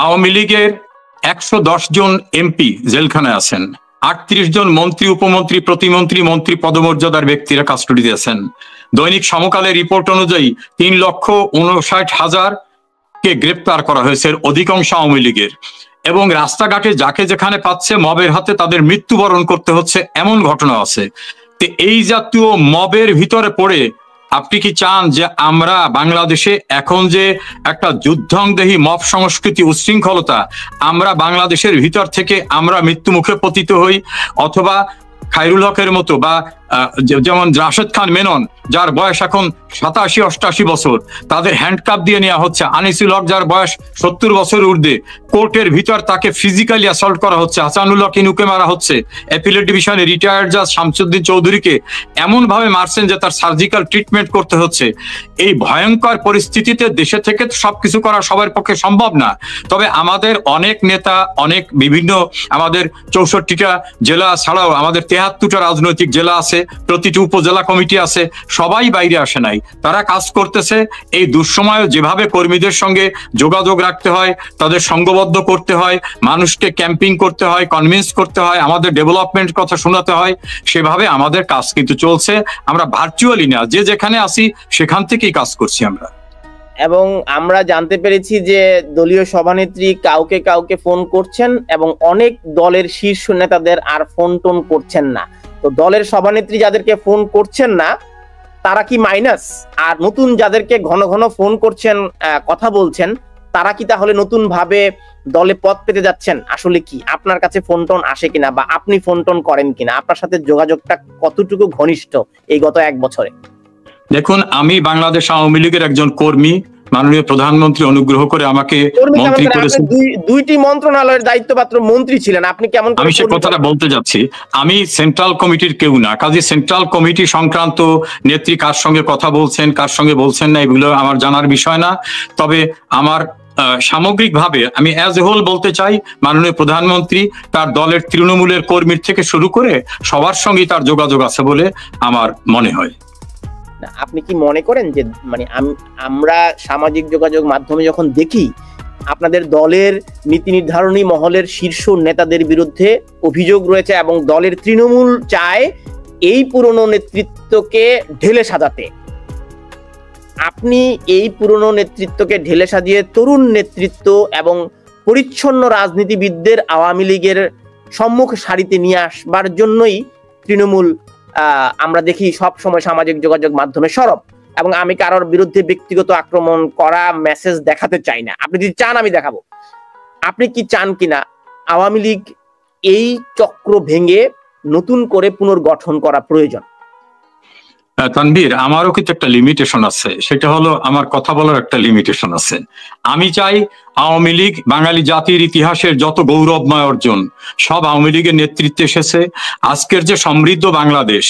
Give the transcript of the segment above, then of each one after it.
আওয়ামী লীগের 110 জন এমপি জেলখানায় আছেন, 38 জন মন্ত্রী, উপমন্ত্রী, প্রতিমন্ত্রী, মন্ত্রী পদমর্যাদার ব্যক্তিরা কাস্টডিতে আছেন। দৈনিক সমকালের রিপোর্ট অনুযায়ী 3,59,000 কে গ্রেপ্তার করা হয়েছে, অধিকাংশ আওয়ামী লীগের। এবং রাস্তাঘাটে যাকে যেখানে পাচ্ছে মবের হাতে তাদের মৃত্যুবরণ করতে হচ্ছে, এমন ঘটনা আছে। তো এই জাতীয় মবের ভিতরে পড়ে আপনি কি চান যে আমরা বাংলাদেশে এখন যে একটা যুদ্ধংদেহী মব সংস্কৃতি, উচ্ছৃঙ্খলতা, আমরা বাংলাদেশের ভিতর থেকে আমরা মৃত্যুমুখে পতিত হই? অথবা খায়রুল হকের মতো বা যেমন রাশেদ খান মেনন, যার বয়স এখন 87-88 বছর, তাদের হ্যান্ডকাপ দিয়ে নেওয়া হচ্ছে। আনিসুল হক, যার বয়স 70 বছর ঊর্ধ্বে, কোর্টের ভিতর তাকে ফিজিক্যালি অ্যাসল্ট করা হচ্ছে। হাসানুল হক ইনুকে মারা হচ্ছে। অ্যাপিলেট ডিভিশনে রিটায়ার্ড জাজ শামসুদ্দিন চৌধুরীকে এমন ভাবে মারছেন যে তার সার্জিক্যাল ট্রিটমেন্ট করতে হচ্ছে। এই ভয়ঙ্কর পরিস্থিতিতে দেশে থেকে সবকিছু করা সবার পক্ষে সম্ভব না। তবে আমাদের অনেক নেতা, অনেক বিভিন্ন, আমাদের 64টা জেলা ছাড়াও আমাদের 73টা রাজনৈতিক জেলা আছে, প্রতিটি উপজেলা কমিটি আছে, সবাই বাইরে আসে নাই, তারা কাজ করতেছে। এই দুঃসময় যেভাবে কর্মীদের সঙ্গে যোগাযোগ রাখতে হয়, তাদের সংঘবদ্ধ করতে হয়, মানুষকে ক্যাম্পিং করতে হয়, কনভিন্স করতে হয়, আমাদের ডেভেলপমেন্ট কথা শোনাতে হয়, সেভাবে আমাদের কাজ কিন্তু চলছে। আমরা ভার্চুয়ালি না, যে যেখানে আসি সেখান থেকেই কাজ করছি আমরা। এবং আমরা জানতে পেরেছি যে দলীয় সভানেত্রী কাউকে কাউকে ফোন করছেন এবং অনেক দলের শীর্ষ নেতাদের আর ফোন টোন করছেন না। তো দলের সভানেত্রী যাদেরকে ফোন করছেন না তারা কি মাইনাস, আর নতুন যাদেরকে ঘন ঘন ফোন করছেন, কথা বলছেন, তারা কি তাহলে নতুন ভাবে দলে পদ পেতে যাচ্ছেন? আসলে কি আপনার কাছে ফোন টোন আসে কিনা, বা আপনি ফোন টোন করেন কিনা? আপনার সাথে যোগাযোগটা কতটুকু ঘনিষ্ঠ এই গত 1 বছরে? দেখুন, আমি বাংলাদেশ আওয়ামী লীগের একজন কর্মী। মাননীয় প্রধানমন্ত্রী অনুগ্রহ করে আমাকে মন্ত্রী করেছেন। দুইটি মন্ত্রণালয়ের দায়িত্বপ্রাপ্ত মন্ত্রী ছিলেন আপনি, কেমন? আমি সে কথাটা বলতে যাচ্ছি। আমি সেন্ট্রাল কমিটির কেউ না, কাজে সেন্ট্রাল কমিটি সংক্রান্ত নেত্রী কার সঙ্গে কথা বলছেন, কার সঙ্গে বলছেন না, এগুলো আমার জানার বিষয় না। তবে আমার সামগ্রিকভাবে আমি অ্যাজ এ হোল বলতে চাই, মাননীয় প্রধানমন্ত্রী তার দলের তৃণমূলের কর্মীর থেকে শুরু করে সবার সঙ্গেই তার যোগাযোগ আছে বলে আমার মনে হয়। আপনি কি মনে করেন যে মানে আমরা সামাজিক যোগাযোগ মাধ্যমে যখন দেখি আপনাদের দলের নীতি নির্ধারণী মহলের শীর্ষ নেতাদের বিরুদ্ধে অভিযোগ রয়েছে এবং দলের তৃণমূল চায় এই পুরনো নেতৃত্বকে ঢেলে সাজাতে, আপনি এই পুরনো নেতৃত্বকে ঢেলে সাজিয়ে তরুণ নেতৃত্ব এবং পরিচ্ছন্ন রাজনীতিবিদদের আওয়ামী লীগের সম্মুখ সারিতে নিয়ে আসবার জন্যই তৃণমূল আমরা দেখি সব সময় সামাজিক যোগাযোগ মাধ্যমে সরব। এবং আমি কারোর বিরুদ্ধে ব্যক্তিগত আক্রমণ করা মেসেজ দেখাতে চাই না, আপনি যদি চান আমি দেখাবো। আপনি কি চান কিনা আওয়ামী লীগ এই চক্র ভেঙে নতুন করে পুনর্গঠন করা প্রয়োজন? তানভীর, আমারও কিন্তু একটা লিমিটেশন আছে, সেটা হলো আমার কথা বলার একটা লিমিটেশন আছে। আমি চাই আওয়ামী লীগ বাঙালি জাতির ইতিহাসের যত গৌরবময় অর্জন সব আওয়ামী লীগের নেতৃত্বে এসেছে। আজকের যে সমৃদ্ধ বাংলাদেশ,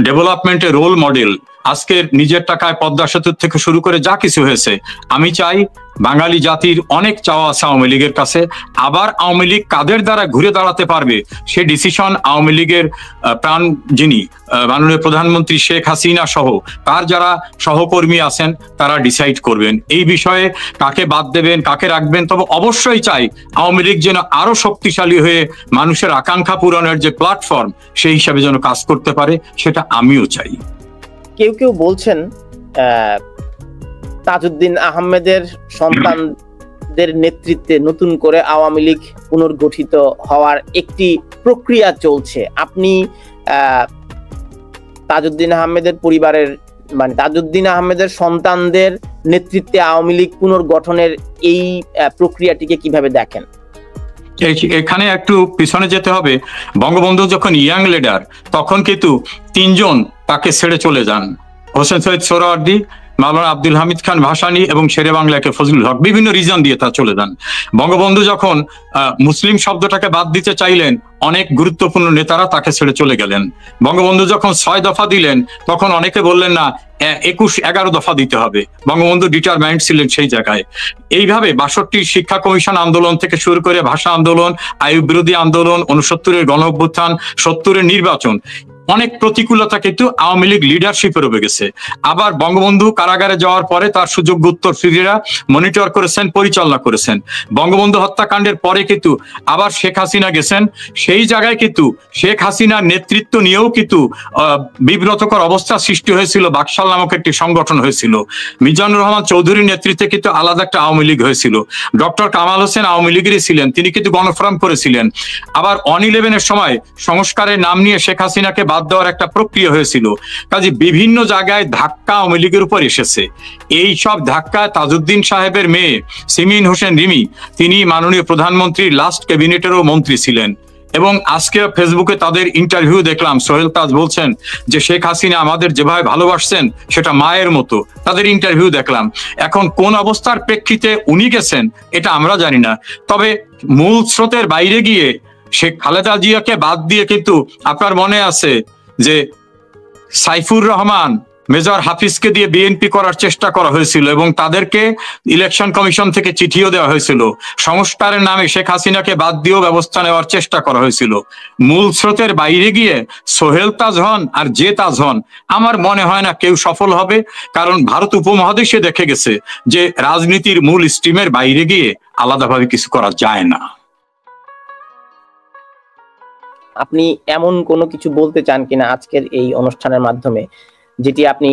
ডেভেলপমেন্টের রোল মডেল, আজকের নিজের টাকায় পদ্মা সেতু থেকে শুরু করে যা কিছু হয়েছে, আমি চাই বাঙালি জাতির অনেক চাওয়া আছে আওয়ামী লীগের কাছে। আবার আওয়ামী লীগ কাদের দ্বারা ঘুরে দাঁড়াতে পারবে সে ডিসিশন আওয়ামী লীগের প্রাণ যিনি মাননীয় প্রধানমন্ত্রী শেখ হাসিনা সহ তার যারা সহকর্মী আছেন তারা ডিসাইড করবেন এই বিষয়ে কাকে বাদ দেবেন, কাকে রাখবেন। তবে অবশ্যই চাই আওয়ামী লীগ যেন আরো শক্তিশালী হয়ে মানুষের আকাঙ্ক্ষা পূরণের যে প্ল্যাটফর্ম সেই হিসাবে যেন কাজ করতে পারে, সেটা আমিও চাই। কেউ কেউ বলছেন তাজউদ্দিন আহমেদের সন্তানদের নেতৃত্বে নতুন করে আওয়ামী লীগ পুনর্গঠিত হওয়ার একটি প্রক্রিয়া চলছে। আপনি তাজউদ্দিন আহমেদের পরিবারের মানে তাজউদ্দিন আহমেদের সন্তানদের নেতৃত্বে আওয়ামী লীগ পুনর্গঠনের এই প্রক্রিয়াটিকে কিভাবে দেখেন? এখানে একটু পিছনে যেতে হবে। বঙ্গবন্ধু যখন ইয়াং লিডার তখন কিন্তু 3 জন তাকে ছেড়ে চলে যান, হোসেন শহীদ সোহরাওয়ার্দী, মাওলানা আব্দুল হামিদ খান ভাসানী এবং শেরে বাংলাকে ফজলুল হক, বিভিন্ন রিজন দিয়ে তা চলে যান। বঙ্গবন্ধু যখন মুসলিম শব্দটাকে বাদ দিতে চাইলেন অনেক গুরুত্বপূর্ণ নেতারা তাকে ছেড়ে চলে গেলেন। বঙ্গবন্ধু যখন 6 দফা দিলেন তখন অনেকে বললেন না 21-11 দফা দিতে হবে, বঙ্গবন্ধু ডিটারমাইন্ড ছিলেন সেই জায়গায়। এইভাবে 62 শিক্ষা কমিশন আন্দোলন থেকে শুরু করে ভাষা আন্দোলন, আইয়ুব বিরোধী আন্দোলন, 69-এর গণ অভ্যুত্থান, 70-এর নির্বাচন, অনেক প্রতিকূলতা কিন্তু আওয়ামী লীগ লিডারশিপের উপরে গেছে। আবার বঙ্গবন্ধু কারাগারে যাওয়ার পরে তার সুযোগ্য উত্তরসূরিরা মনিটর করেছেন, পরিচালনা করেছেন। বঙ্গবন্ধু হত্যাকাণ্ডের পরে কিন্তু আবার শেখ হাসিনা গেছেন, সেই জায়গায় কিন্তু শেখ হাসিনার নেতৃত্ব নিয়েও কিন্তু বিব্রতকর অবস্থা সৃষ্টি হয়েছিল। বাকশাল নামক একটি সংগঠন হয়েছিল, মিজানুর রহমান চৌধুরীর নেতৃত্বে কিন্তু আলাদা একটা আওয়ামী লীগ হয়েছিল। ডক্টর কামাল হোসেন আওয়ামী লীগেরই ছিলেন, তিনি কিন্তু গণফোরাম করেছিলেন। আবার 1/11-এর সময় সংস্কারের নাম নিয়ে শেখ হাসিনাকে বাদ দেওয়ার একটা প্রক্রিয়া হয়েছিল। কাজে বিভিন্ন জায়গায় ধাক্কা আওয়ামী লীগের উপর এসেছে। এই সব ধাক্কায় তাজউদ্দিন সাহেবের মেয়ে সিমিন হোসেন রিমি, তিনি মাননীয় প্রধানমন্ত্রীর লাস্ট ক্যাবিনেটেরও মন্ত্রী ছিলেন। এবং আজকে ফেসবুকে তাদের ইন্টারভিউ দেখলাম, সোহেল তাজ বলছেন যে শেখ হাসিনা আমাদের যেভাবে ভালোবাসছেন সেটা মায়ের মতো, তাদের ইন্টারভিউ দেখলাম। এখন কোন অবস্থার প্রেক্ষিতে উনি গেছেন এটা আমরা জানি না, তবে মূল স্রোতের বাইরে গিয়ে শেখ খালেদা জিয়াকে বাদ দিয়ে কিন্তু আপনার মনে আছে যে সাইফুর রহমান, মেজর হাফিজকে দিয়ে বিএনপি করার চেষ্টা করা হয়েছিল এবং তাদেরকে ইলেকশন কমিশন থেকে চিঠিও দেওয়া হয়েছিল। সংস্কারের নামে শেখ হাসিনাকে বাদ দিয়েও ব্যবস্থা নেওয়ার চেষ্টা করা হয়েছিল। মূল স্রোতের বাইরে গিয়ে সোহেল তাজ হন আর যে তাজ হন, আমার মনে হয় না কেউ সফল হবে। কারণ ভারত উপমহাদেশে দেখে গেছে যে রাজনীতির মূল স্ট্রিমের বাইরে গিয়ে আলাদাভাবে কিছু করা যায় না। আপনি এমন কোনো কিছু বলতে চান কিনা আজকের এই অনুষ্ঠানের মাধ্যমে, যেটি আপনি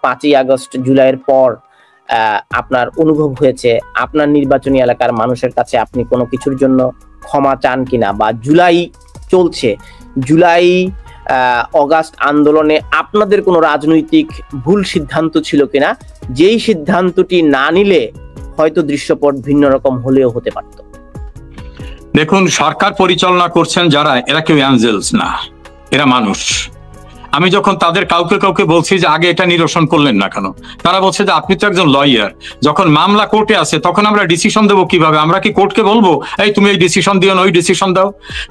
5ই আগস্ট জুলাইয়ের পর আপনার অনুভব হয়েছে, আপনার নির্বাচনী এলাকার মানুষের কাছে আপনি কোনো কিছুর জন্য ক্ষমা চান কিনা, বা জুলাই চলছে, জুলাই অগাস্ট আন্দোলনে আপনাদের কোনো রাজনৈতিক ভুল সিদ্ধান্ত ছিল কিনা, যেই সিদ্ধান্তটি না নিলে হয়তো দৃশ্যপট ভিন্ন রকম হলেও হতে পারত? দেখুন, সরকার পরিচালনা করছেন যারা, এরা কেউ অ্যাঞ্জেলস না, এরা মানুষ। আমি যখন তাদের কাউকে কাউকে বলছি যে আগে এটা নিরসন করলেন না কেন, তারা বলছে যে আপনি তো একজন লয়ার, যখন মামলা কোর্টে আছে তখন আমরা ডিসিশন দেবো কিভাবে? আমরা কি কোর্টকে বলবো এই তুমি এই ডিসিশন দিও না, ওই ডিসিশন দাও?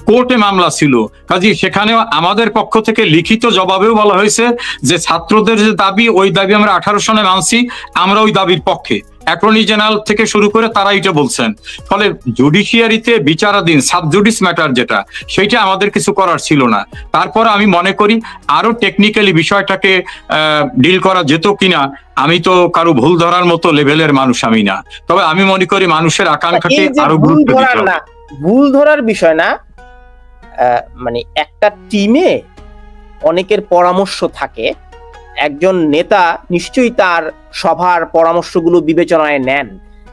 কোর্টে মামলা ছিল, কাজে সেখানেও আমাদের পক্ষ থেকে লিখিত জবাবেও বলা হয়েছে যে ছাত্রদের যে দাবি, ওই দাবি আমরা 18 সনে মানছি, আমরা ওই দাবির পক্ষে। অ্যাটর্নি জেনারেল থেকে শুরু করে তারা এটা বলছেন। ফলে জুডিশিয়ারিতে বিচারাধীন সাবজুডিস ম্যাটার যেটা, সেইটা আমাদের কিছু করার ছিল না। তারপর আমি মনে করি আরো টেকনিক্যালি বিষয়টাকে ডিল করা যেত কিনা। আমি তো কারো ভুল ধরার মতো লেভেলের মানুষ আমি না, তবে আমি মনে করি মানুষের আকাঙ্ক্ষাকে আরো গুরুত্ব দিতে হবে। ভুল ধরার বিষয় না, মানে একটা টিমে অনেকের পরামর্শ থাকে, একজন নেতা নিশ্চয়ই তার সভার পরামর্শগুলো বিবেচনায় নেন।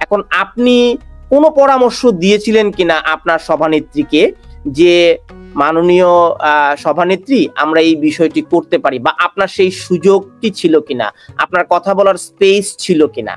এখন আপনি কোনো পরামর্শ দিয়েছিলেন কিনা আপনার সভানেত্রীকে যে মাননীয় সভানেত্রী আমরা এই বিষয়টি করতে পারি, বা আপনার সেই সুযোগটি ছিল কিনা, আপনার কথা বলার স্পেস ছিল কিনা?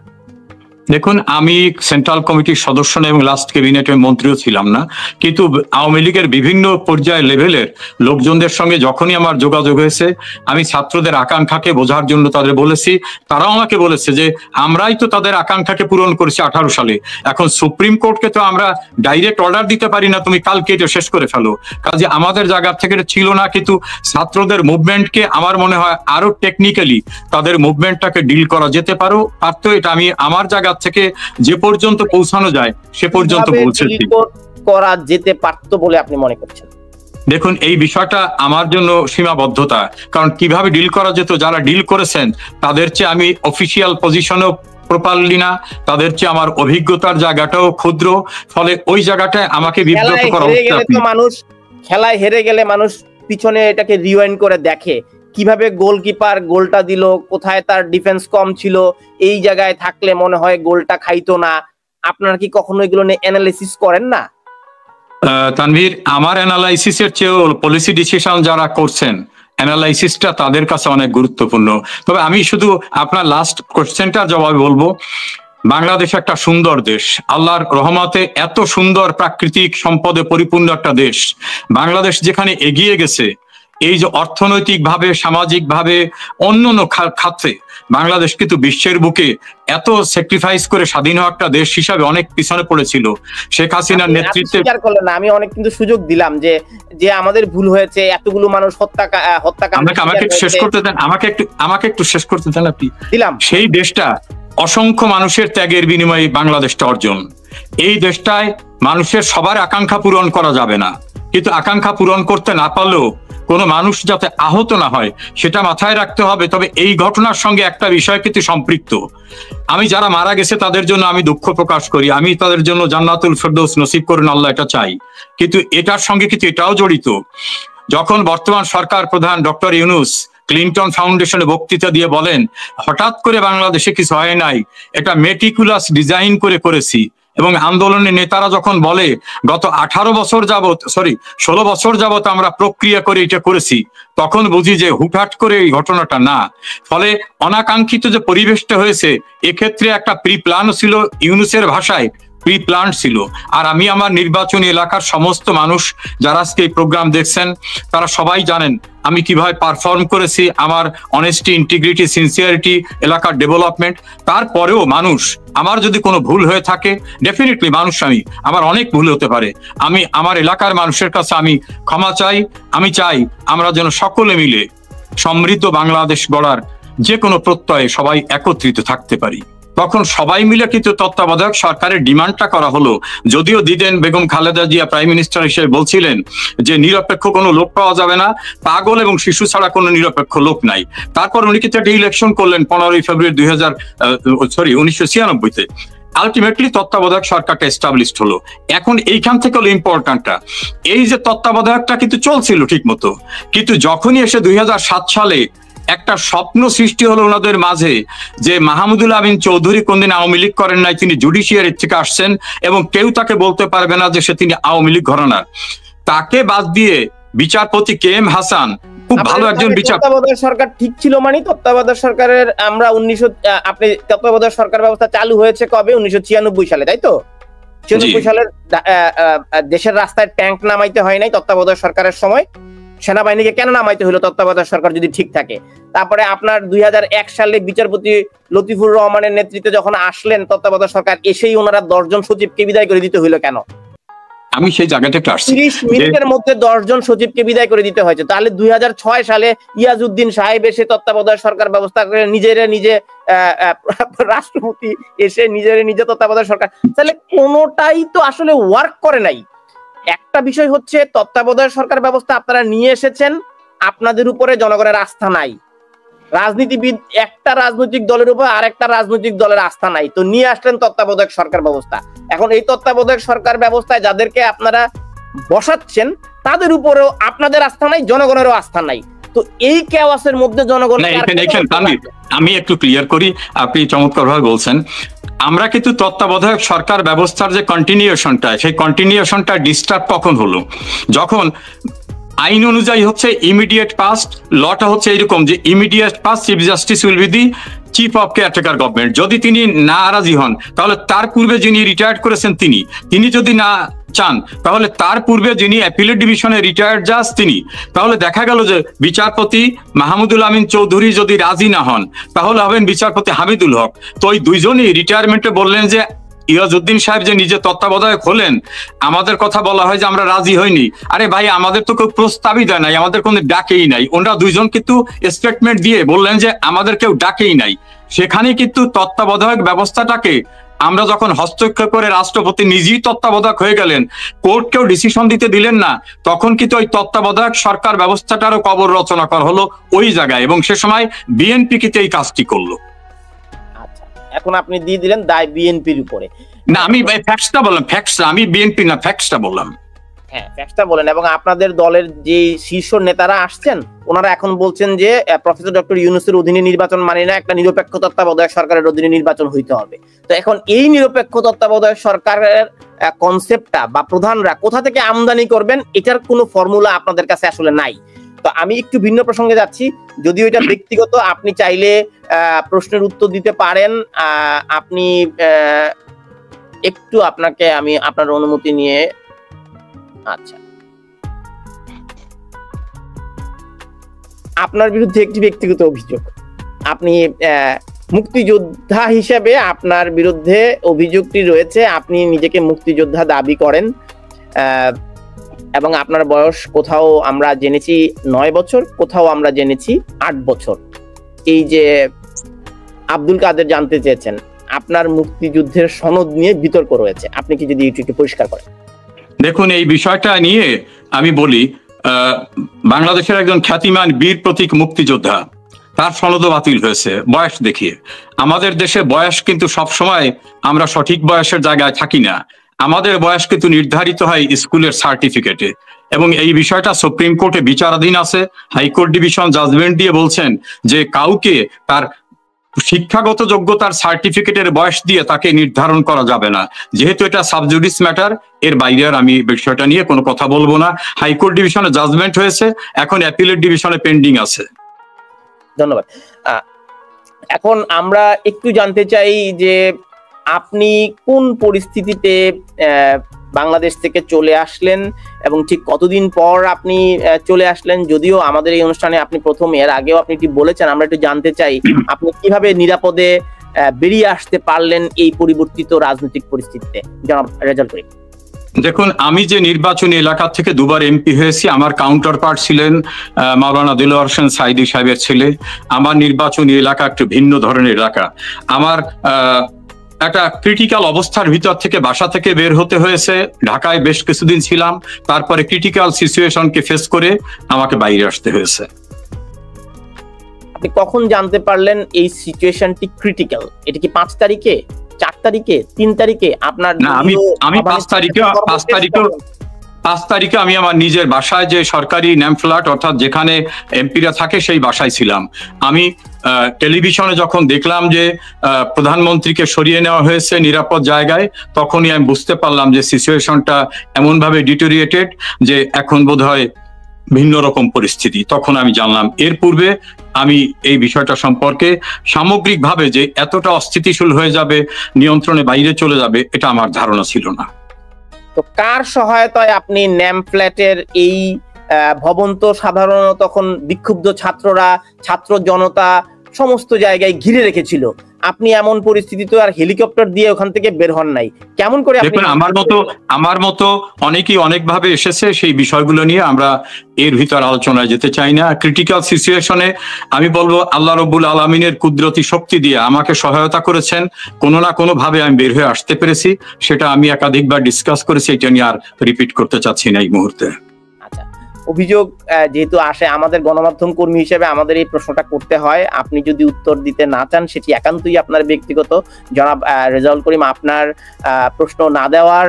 দেখুন, আমি সেন্ট্রাল কমিটির সদস্য এবং লাস্ট ক্যাবিনেটের মন্ত্রীও ছিলাম না, কিন্তু আওয়ামী লীগের বিভিন্ন পর্যায়ে লেভেলের লোকজনদের সঙ্গে যখনই আমার যোগাযোগ হয়েছে, আমি ছাত্রদের আকাঙ্ক্ষাকে বোঝার জন্য তাদের বলেছি। তারাও আমাকে বলেছে যে আমরাই তো তাদের আকাঙ্ক্ষাকে পূরণ করেছি 18 সালে। এখন সুপ্রিম কোর্টকে তো আমরা ডাইরেক্ট অর্ডার দিতে পারি না তুমি কালকে এটা শেষ করে ফেলো, কাজে আমাদের জায়গা থেকে ছিল না। কিন্তু ছাত্রদের মুভমেন্টকে আমার মনে হয় আরো টেকনিক্যালি তাদের মুভমেন্টটাকে ডিল করা যেতে পারতো। এটা আমি আমার জায়গা থেকে যে পর্যন্ত পৌঁছানো যায় সে পর্যন্ত পৌঁছেছি। করা যেতে পারতো বলে আপনি মনে করছেন? দেখুন, এই বিষয়টা আমার জন্য সীমাবদ্ধতা, কারণ কিভাবে ডিল করা যেত যারা ডিল করেছেন তাদের চেয়ে আমি অফিসিয়াল পজিশনও প্রপারলি না, তাদের চেয়ে আমার অভিজ্ঞতার জায়গাটাও ক্ষুদ্র। ফলে ওই জায়গাটায় আমাকে বিব্রত করা হচ্ছে। মানুষ খেলায় হেরে গেলে মানুষ পিছনে এটাকে রিওয়াইন্ড করে দেখে, কিভাবে গোলকিপার গোলটা দিল, কোথায় তার ডিফেন্স কম ছিল, এই জায়গায় থাকলে মনে হয় গোলটা খাইতো না। আপনারা কি কখনো এগুলো নিয়ে অ্যানালাইসিস করেন না? তানভীর, আমার অ্যানালাইসিসের চেয়েও পলিসি ডিসিশন যারা করছেন অ্যানালাইসিসটা তাদের কাছে অনেক গুরুত্বপূর্ণ। তবে আমি শুধু আপনার লাস্ট কোশ্চেনটার জবাবে বলবো, বাংলাদেশ একটা সুন্দর দেশ, আল্লাহর রহমতে এত সুন্দর প্রাকৃতিক সম্পদে পরিপূর্ণ একটা দেশ। বাংলাদেশ যেখানে এগিয়ে গেছে, এই যে অর্থনৈতিক ভাবে, সামাজিক ভাবে, অন্যান্য খাতে বাংলাদেশ কিন্তু বিশ্বের বুকে এত স্যাক্রিফাইস করে স্বাধীন হওয়া একটা দেশ হিসাবে অনেক পিছনে পড়েছিল। শেখ হাসিনার নেতৃত্বে আমি অনেক কিন্তু সুযোগ দিলাম যে আমাদের ভুল হয়েছে, এতগুলো মানুষ হত্যাকাণ্ড। আমাকে একটু শেষ করতে দেন, আমাকে একটু শেষ করতে দেন। আপনি দিলাম, সেই দেশটা অসংখ্য মানুষের ত্যাগের বিনিময়ে বাংলাদেশটা অর্জন। এই দেশটায় মানুষের সবার আকাঙ্ক্ষা পূরণ করা যাবে না, কিন্তু আকাঙ্ক্ষা পূরণ করতে না পারলেও কোনো মানুষ যাতে আহত না হয় সেটা মাথায় রাখতে হবে। তবে এই ঘটনার সঙ্গে একটা বিষয় কিন্তু সম্পৃক্ত। আমি যারা মারা গেছে তাদের জন্য আমি দুঃখ প্রকাশ করি, আমি তাদের জন্য জান্নাতুল ফেরদৌস নসিব করুন আল্লাহ, এটা চাই। কিন্তু এটার সঙ্গে কিন্তু এটাও জড়িত, যখন বর্তমান সরকার প্রধান ডক্টর ইউনূস ক্লিনটন ফাউন্ডেশনে বক্তৃতা দিয়ে বলেন হঠাৎ করে বাংলাদেশে কিছু হয় নাই, এটা মেটিকুলাস ডিজাইন করে করেছি, এবং আন্দোলনের নেতারা যখন বলে গত 16 বছর যাবত আমরা প্রক্রিয়া করে এটা করেছি, তখন বুঝি যে হুটহাট করে এই ঘটনাটা না। ফলে অনাকাঙ্ক্ষিত যে পরিবেশটা হয়েছে এক্ষেত্রে একটা প্রি প্ল্যান ছিল, ইউনূসের ভাষায় প্রি প্ল্যান ছিল। আর আমি আমার নির্বাচনী এলাকার সমস্ত মানুষ যারা আজকে এই প্রোগ্রাম দেখছেন তারা সবাই জানেন আমি কিভাবে পারফর্ম করেছি, আমার অনেস্টি, ইন্টিগ্রিটি, সিনসিয়ারিটি, এলাকার ডেভেলপমেন্ট। তারপরেও মানুষ, আমার যদি কোনো ভুল হয়ে থাকে, ডেফিনেটলি মানুষ, আমার অনেক ভুল হতে পারে, আমি আমার এলাকার মানুষের কাছে আমি ক্ষমা চাই। আমি চাই আমরা যেন সকলে মিলে সমৃদ্ধ বাংলাদেশ গড়ার যে কোনো প্রত্যয়ে সবাই একত্রিত থাকতে পারি। তখন সবাই মিলে কিন্তু তত্ত্বাবধায়ক সরকারের ডিমান্ডটা করা হলো। যদিও the then Begum Khaleda Zia prime minister হিসেবে বলছিলেন যে নিরপেক্ষ কোনো লোক পাওয়া যাবে না, পাগল এবং শিশু ছাড়া কোনো নিরপেক্ষ লোক নাই। তারপর উনি কিন্তু একটা ইলেকশন করলেন 15 ফেব্রুয়ারি 1996-তে। আলটিমেটলি তত্ত্বাবধায়ক সরকারটা এস্টাবলিশড হলো। এখন এইখান থেকে হলো ইম্পর্টেন্টটা, এই যে তত্ত্বাবধায়কটা কিন্তু চলছিল ঠিক মতো, কিন্তু যখনই এসে 2007 সালে একটা স্বপ্ন সৃষ্টি হলো ওনাদের মাঝে যে মাহমুদুল আমিন চৌধুরী কোনদিন আওয়ামী লীগ করেন নাই, তিনি জুডিশিয়ারি থেকে আসছেন এবং কেউ তাকে বলতে পারবে না যে তিনি আওয়ামী লীগ ঘরানার। তাকে বাদ দিয়ে বিচারপতি কে এম হাসান খুব ভালো একজন তত্ত্বাবধায়ক সরকার ঠিক ছিল, মানে তত্ত্বাবধায়ক সরকারের আমরা আপনি তত্ত্বাবধায়ক সরকার ব্যবস্থা চালু হয়েছে কবে? 1996 সালে, তাই তো? 96 সালের দেশের রাস্তায় ট্যাঙ্ক নামাইতে হয় নাই তত্ত্বাবধায়ক সরকারের সময়, সেনাবাহিনীকে কেন নামাইতে হলো তত্ত্বাবধায়ক সরকার যদি ঠিক থাকে? তারপরে আপনার 2001 সালে বিচারপতি লতিফুর রহমানের নেতৃত্বে যখন আসলেন তত্ত্বাবধায়ক সরকার, এসেই ওনারা 10 জন সচিবকে বিদায় করে দিতে হইলো কেন? আমি সেই জায়গাটা 30 মিনিটের মধ্যে 10 জন সচিবকে বিদায় করে দিতে হয়েছে। তাহলে 2006 সালে ইয়াজউদ্দিন সাহেব এসে তত্ত্বাবধায়ক সরকার ব্যবস্থা করে নিজে রাষ্ট্রপতি এসে নিজে তত্ত্বাবধায়ক সরকার, তাহলে কোনোটাই তো আসলে ওয়ার্ক করে নাই। একটা বিষয় হচ্ছে তত্ত্বাবধায়ক সরকার ব্যবস্থা আপনারা নিয়ে এসেছেন, আপনাদের উপরে জনগণের আস্থা নাই। রাজনীতিবিদ একটা রাজনৈতিক দলের উপর আরেকটা রাজনৈতিক দলের আস্থা নাই, তো নিয়ে আসলেন তত্ত্বাবধায়ক সরকার ব্যবস্থা। এখন এই তত্ত্বাবধায়ক সরকার ব্যবস্থায় যাদেরকে আপনারা বসাচ্ছেন তাদের উপরেও আপনাদের আস্থা নাই, জনগণেরও আস্থা নাই। তো এই কেওয়াসের মধ্যে জনগণ, আমি একটু ক্লিয়ার করি, আপনি চমৎকার ভাবে বলছেন। আমরা কিন্তু তত্ত্বাবধায়ক সরকার ব্যবস্থার যে কন্টিনিউশনটা, সেই কন্টিনিউশনটা ডিস্টার্ব কখন হলো? যখন আইন অনুযায়ী হচ্ছে ইমিডিয়েট পাস্ট, লটা হচ্ছে এরকম যে immediate past chief justice will be the chief of caretaker government. যদি তিনি নারাজি হন তাহলে তার পূর্বে যিনি রিটায়ার্ড করেছেন তিনি যদি না চান তাহলে তার পূর্বে যিনি অ্যাপিলেট ডিভিশনে রিটায়ার্ড জাজ তিনি, তাহলে দেখা গেল যে বিচারপতি মাহমুদুল আমিন চৌধুরী যদি রাজি না হন তাহলে হবেন বিচারপতি হামিদুল হক। তো ওই দুইজনই রিটায়ারমেন্টে বললেন যে ইয়াজউদ্দিন সাহেব যে নিজে তত্ত্বাবধায়ক হলেন, আমাদের কথা বলা হয় যে আমরা রাজি হইনি। আরে ভাই, আমাদের তো কেউ প্রস্তাবই দেয় নাই, আমাদের কোনো ডাকেই নাই। ওনারা দুইজন কিন্তু স্টেটমেন্ট দিয়ে বললেন যে আমাদের কেউ ডাকেই নাই। সেখানে কিন্তু তত্ত্বাবধায়ক ব্যবস্থাটাকে আমরা যখন হস্তক্ষেপ করে রাষ্ট্রপতি নিজেই তত্ত্বাবধায়ক হয়ে গেলেন, কোর্টকেও ডিসিশন দিতে দিলেন না, তখন কিন্তু ওই তত্ত্বাবধায়ক সরকার ব্যবস্থাটারও কবর রচনা করা হলো ওই জায়গায়, এবং সে সময় বিএনপি কিন্তু এই কাজটি করলো। এখন আপনি দিয়ে দিলেন দায় বিএনপির উপরে। না, আমি ফ্যাক্টসটা বললাম, আমি বিএনপি না, ফ্যাক্টসটা বললাম। হ্যাঁ, ফ্যাক্টসটা বলেন। এবং আপনাদের দলের যে শীর্ষ নেতারা আসছেন ওনারা এখন বলছেন যে প্রফেসর ডক্টর ইউনূসের অধীনে নির্বাচন মানে না, একটা নিরপেক্ষ তত্ত্বাবধায়ক সরকারের অধীনে নির্বাচন হইতে হবে। তো এখন এই নিরপেক্ষ তত্ত্বাবধায়ক সরকারের কনসেপ্টটা বা প্রধানরা কোথা থেকে আমদানি করবেন, এটার কোনো ফর্মুলা আপনাদের কাছে আসলে নাই। তো আমি একটু ভিন্ন প্রসঙ্গে যাচ্ছি, যদিও এটা ব্যক্তিগত, আপনি চাইলে প্রশ্নের উত্তর দিতে পারেন। আপনি একটু, আপনাকে আমি আপনার অনুমতি নিয়ে, আচ্ছা, আপনার বিরুদ্ধে একটি ব্যক্তিগত অভিযোগ। আপনি মুক্তিযোদ্ধা হিসেবে আপনার বিরুদ্ধে অভিযোগটি রয়েছে, আপনি নিজেকে মুক্তিযোদ্ধা দাবি করেন এবং আপনার বয়স কোথাও আমরা জেনেছি 9 বছর, কোথাও আমরা জেনেছি 8 বছর। এই যে আব্দুল কাদের জানতে চেয়েছেন, আপনার মুক্তিযুদ্ধের সনদ নিয়ে বিতর্ক রয়েছে, আপনি কি যদি একটু পরিষ্কার করেন। দেখুন, এই বিষয়টা নিয়ে আমি বলি, বাংলাদেশের একজন খ্যাতিমান বীর প্রতীক মুক্তিযোদ্ধা, তার সনদ বাতিল হয়েছে বয়স দেখিয়ে। আমাদের দেশে বয়স কিন্তু সবসময় আমরা সঠিক বয়সের জায়গায় থাকি না, আমাদের বয়স কিন্তু নির্ধারিত হয় স্কুলের সার্টিফিকেটে, এবং এই বিষয়টা সুপ্রিম কোর্টে বিচারাধীন আছে। হাইকোর্ট ডিভিশন জাজমেন্ট দিয়ে বলছেন যে কাউকে তার শিক্ষাগত যোগ্যতার সার্টিফিকেটের বয়স দিয়ে তাকে নির্ধারণ করা যাবে না। যেহেতু এটা সাবজুডিস ম্যাটার, এর বাইরে আর আমি বিষয়টা নিয়ে কোনো কথা বলবো না। হাইকোর্ট ডিভিশনে জাজমেন্ট হয়েছে, এখন অ্যাপিলেট ডিভিশনে পেন্ডিং আছে। ধন্যবাদ। এখন আমরা একটু জানতে চাই যে আপনি কোন পরিস্থিতিতে বাংলাদেশ থেকে চলে আসলেন এবং ঠিক কতদিন পর আপনি চলে আসলেন? যদিও আমাদের এই অনুষ্ঠানে আপনি প্রথম, এর আগেও আপনি এটি বলেছেন, আমরা একটু জানতে চাই আপনি কিভাবে নিরাপদে বেরিয়ে আসতে পারলেন এই পরিবর্তিত রাজনৈতিক পরিস্থিতিতে। জনাব রেজাউল করিম। দেখুন, আমি যে নির্বাচনী এলাকা থেকে দুবার এমপি হয়েছি, আমার কাউন্টার পার্ট ছিলেন মাওলানা দিলওয়ার হোসেন সাইদি সাহেবের ছেলে। আমার নির্বাচনী এলাকা একটু ভিন্ন ধরনের এলাকা। আমার একটা ক্রিটিক্যাল অবস্থার ভিতর থেকে বাসা থেকে বের হতে হয়েছে। ঢাকায় বেশ কিছুদিন ছিলাম, তারপরে ক্রিটিক্যাল সিচুয়েশনকে ফেস করে আমাকে বাইরে আসতে হয়েছে। আপনি কখন জানতে পারলেন এই সিচুয়েশনটি ক্রিটিক্যাল? এটা কি 5 তারিখে, 4 তারিখে, 3 তারিখে? আপনার না, আমি 5 তারিখে আমি আমার নিজের বাসায়, যে সরকারি ন্যাম ফ্ল্যাট অর্থাৎ যেখানে এমপিরা থাকে সেই বাসায় ছিলাম। আমি টেলিভিশনে যখন দেখলাম যে প্রধানমন্ত্রীকে সরিয়ে নেওয়া হয়েছে নিরাপদ জায়গায়, তখনই আমি বুঝতে পারলাম যে সিচুয়েশনটা এমন ভাবে ডিটোরিয়েটেড যে এখন বোধহয় ভিন্ন রকম পরিস্থিতি। তখন আমি জানলাম। এর পূর্বে আমি এই বিষয়টা সম্পর্কে সামগ্রিকভাবে যে এতটা অস্থিতিশীল হয়ে যাবে, নিয়ন্ত্রণে বাইরে চলে যাবে, এটা আমার ধারণা ছিল না। তো কার সহায়তায় আপনি ন্যাম ফ্ল্যাটের এই ভবন, তো সাধারণত তখন বিক্ষুব্ধ ছাত্ররা, ছাত্র জনতা সমস্ত জায়গায় ঘিরে রেখেছিল, আপনি এমন পরিস্থিতিতে আর হেলিকপ্টার দিয়ে ওখান থেকে বের হন নাই, কেমন করে? দেখুন, আমার মতো অনেকেই অনেকভাবে এসেছে, সেই বিষয়গুলো নিয়ে আমরা এর ভিতর আলোচনায় যেতে চাই না। ক্রিটিক্যাল সিচুয়েশনে আমি বলবো আল্লাহ রব্বুল আলামিনের কুদরতি শক্তি দিয়ে আমাকে সহায়তা করেছেন, কোনো না কোনো ভাবে আমি বের হয়ে আসতে পেরেছি। সেটা আমি একাধিকবার ডিসকাস করেছি, এটা নিয়ে আর রিপিট করতে চাচ্ছি না এই মুহূর্তে। আচ্ছা, অভিযোগ যেহেতু আসে, আমাদের গণমাধ্যম কর্মী হিসেবে আমাদের এই প্রশ্নটা করতে হয়। আপনি যদি উত্তর দিতে না চান, সেটি একান্তই আপনার ব্যক্তিগত। জনাব রেজাউল করিম, আপনার প্রশ্ন না দেওয়ার